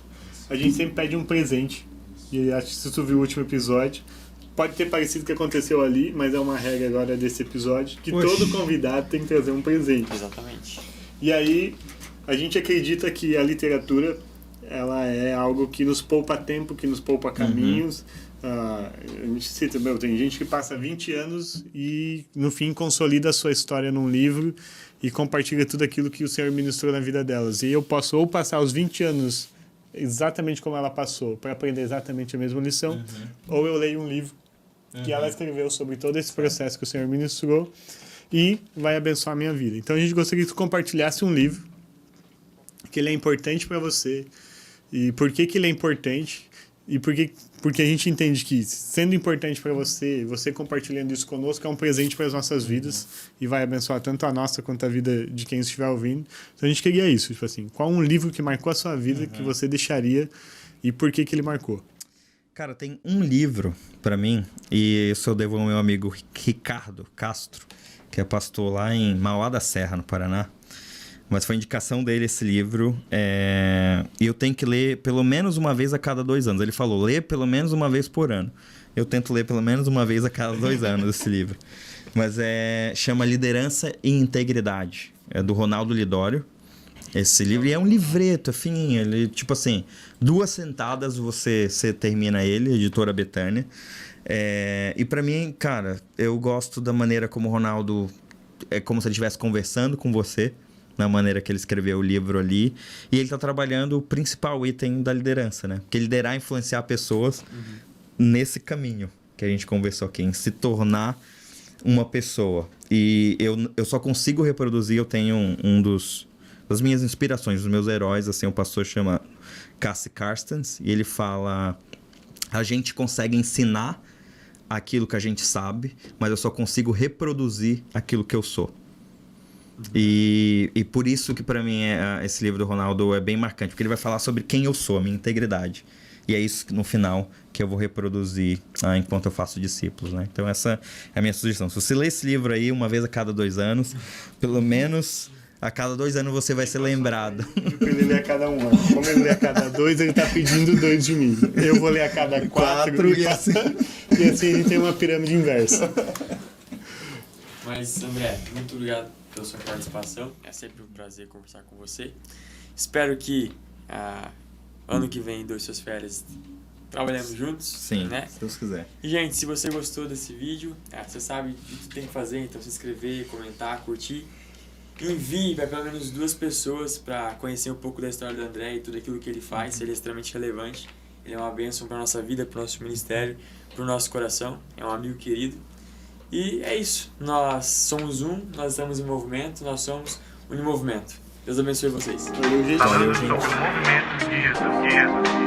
a gente sempre pede um presente, e acho que se tu viu o último episódio, pode ter parecido o que aconteceu ali, mas é uma regra agora desse episódio, que todo convidado tem que trazer um presente. Exatamente. E aí, a gente acredita que a literatura, ela é algo que nos poupa tempo, que nos poupa caminhos. A gente cita, tem gente que passa 20 anos e, no fim, consolida a sua história num livro e compartilha tudo aquilo que o Senhor ministrou na vida delas. E eu posso ou passar os 20 anos exatamente como ela passou, para aprender exatamente a mesma lição, ou eu leio um livro que ela escreveu sobre todo esse processo que o Senhor ministrou e vai abençoar a minha vida. Então, a gente gostaria que tu compartilhasse um livro, que ele é importante para você, e por que ele é importante, e porque a gente entende que, sendo importante para você, você compartilhando isso conosco é um presente para as nossas vidas e vai abençoar tanto a nossa quanto a vida de quem estiver ouvindo. Então a gente queria isso, tipo assim, qual um livro que marcou a sua vida que você deixaria e por que ele marcou? Cara, tem um livro para mim, e isso eu devo ao meu amigo Ricardo Castro, que é pastor lá em Mauá da Serra, no Paraná. Mas foi indicação dele esse livro, e eu tenho que ler pelo menos uma vez a cada 2 anos. Ele falou, lê pelo menos uma vez por ano. Eu tento ler pelo menos uma vez a cada 2 anos esse livro. Mas chama Liderança e Integridade. É do Ronaldo Lidório, esse livro. E é um livreto, é fininho. Ele, tipo assim, 2 sentadas você termina ele, editora Betânia. E pra mim, cara, eu gosto da maneira como o Ronaldo... É como se ele estivesse conversando com você, na maneira que ele escreveu o livro ali. E ele está trabalhando o principal item da liderança, né? Que liderar é influenciar pessoas nesse caminho que a gente conversou aqui, em se tornar uma pessoa. E eu só consigo reproduzir, eu tenho das minhas inspirações, dos meus heróis, assim, o pastor chama Cassie Carstens, e ele fala, a gente consegue ensinar aquilo que a gente sabe, mas eu só consigo reproduzir aquilo que eu sou. E por isso que para mim esse livro do Ronaldo é bem marcante, porque ele vai falar sobre quem eu sou, a minha integridade. E é isso no final que eu vou reproduzir enquanto eu faço discípulos, né? Então essa é a minha sugestão. Se você ler esse livro aí uma vez a cada 2 anos, pelo menos a cada 2 anos você vai ser lembrado. Ele lê a cada 1 ano. Como ele lê a cada 2, ele tá pedindo 2 de mim. Eu vou ler a cada 4 e assim a gente tem uma pirâmide inversa. Mas, André, muito obrigado pela sua participação. É sempre um prazer conversar com você. Espero que ano que vem, 2 suas férias, trabalhamos juntos. Sim, né? Se Deus quiser. E, gente, se você gostou desse vídeo, você sabe o que tem que fazer, então se inscrever, comentar, curtir. Envie para pelo menos 2 pessoas para conhecer um pouco da história do André e tudo aquilo que ele faz. Ele é extremamente relevante. Ele é uma bênção para a nossa vida, para o nosso ministério, para o nosso coração. É um amigo querido. E é isso. Nós somos nós estamos em movimento, nós somos Unimovimento. Deus abençoe vocês. Valeu, gente. Falando sobre o movimento de Jesus.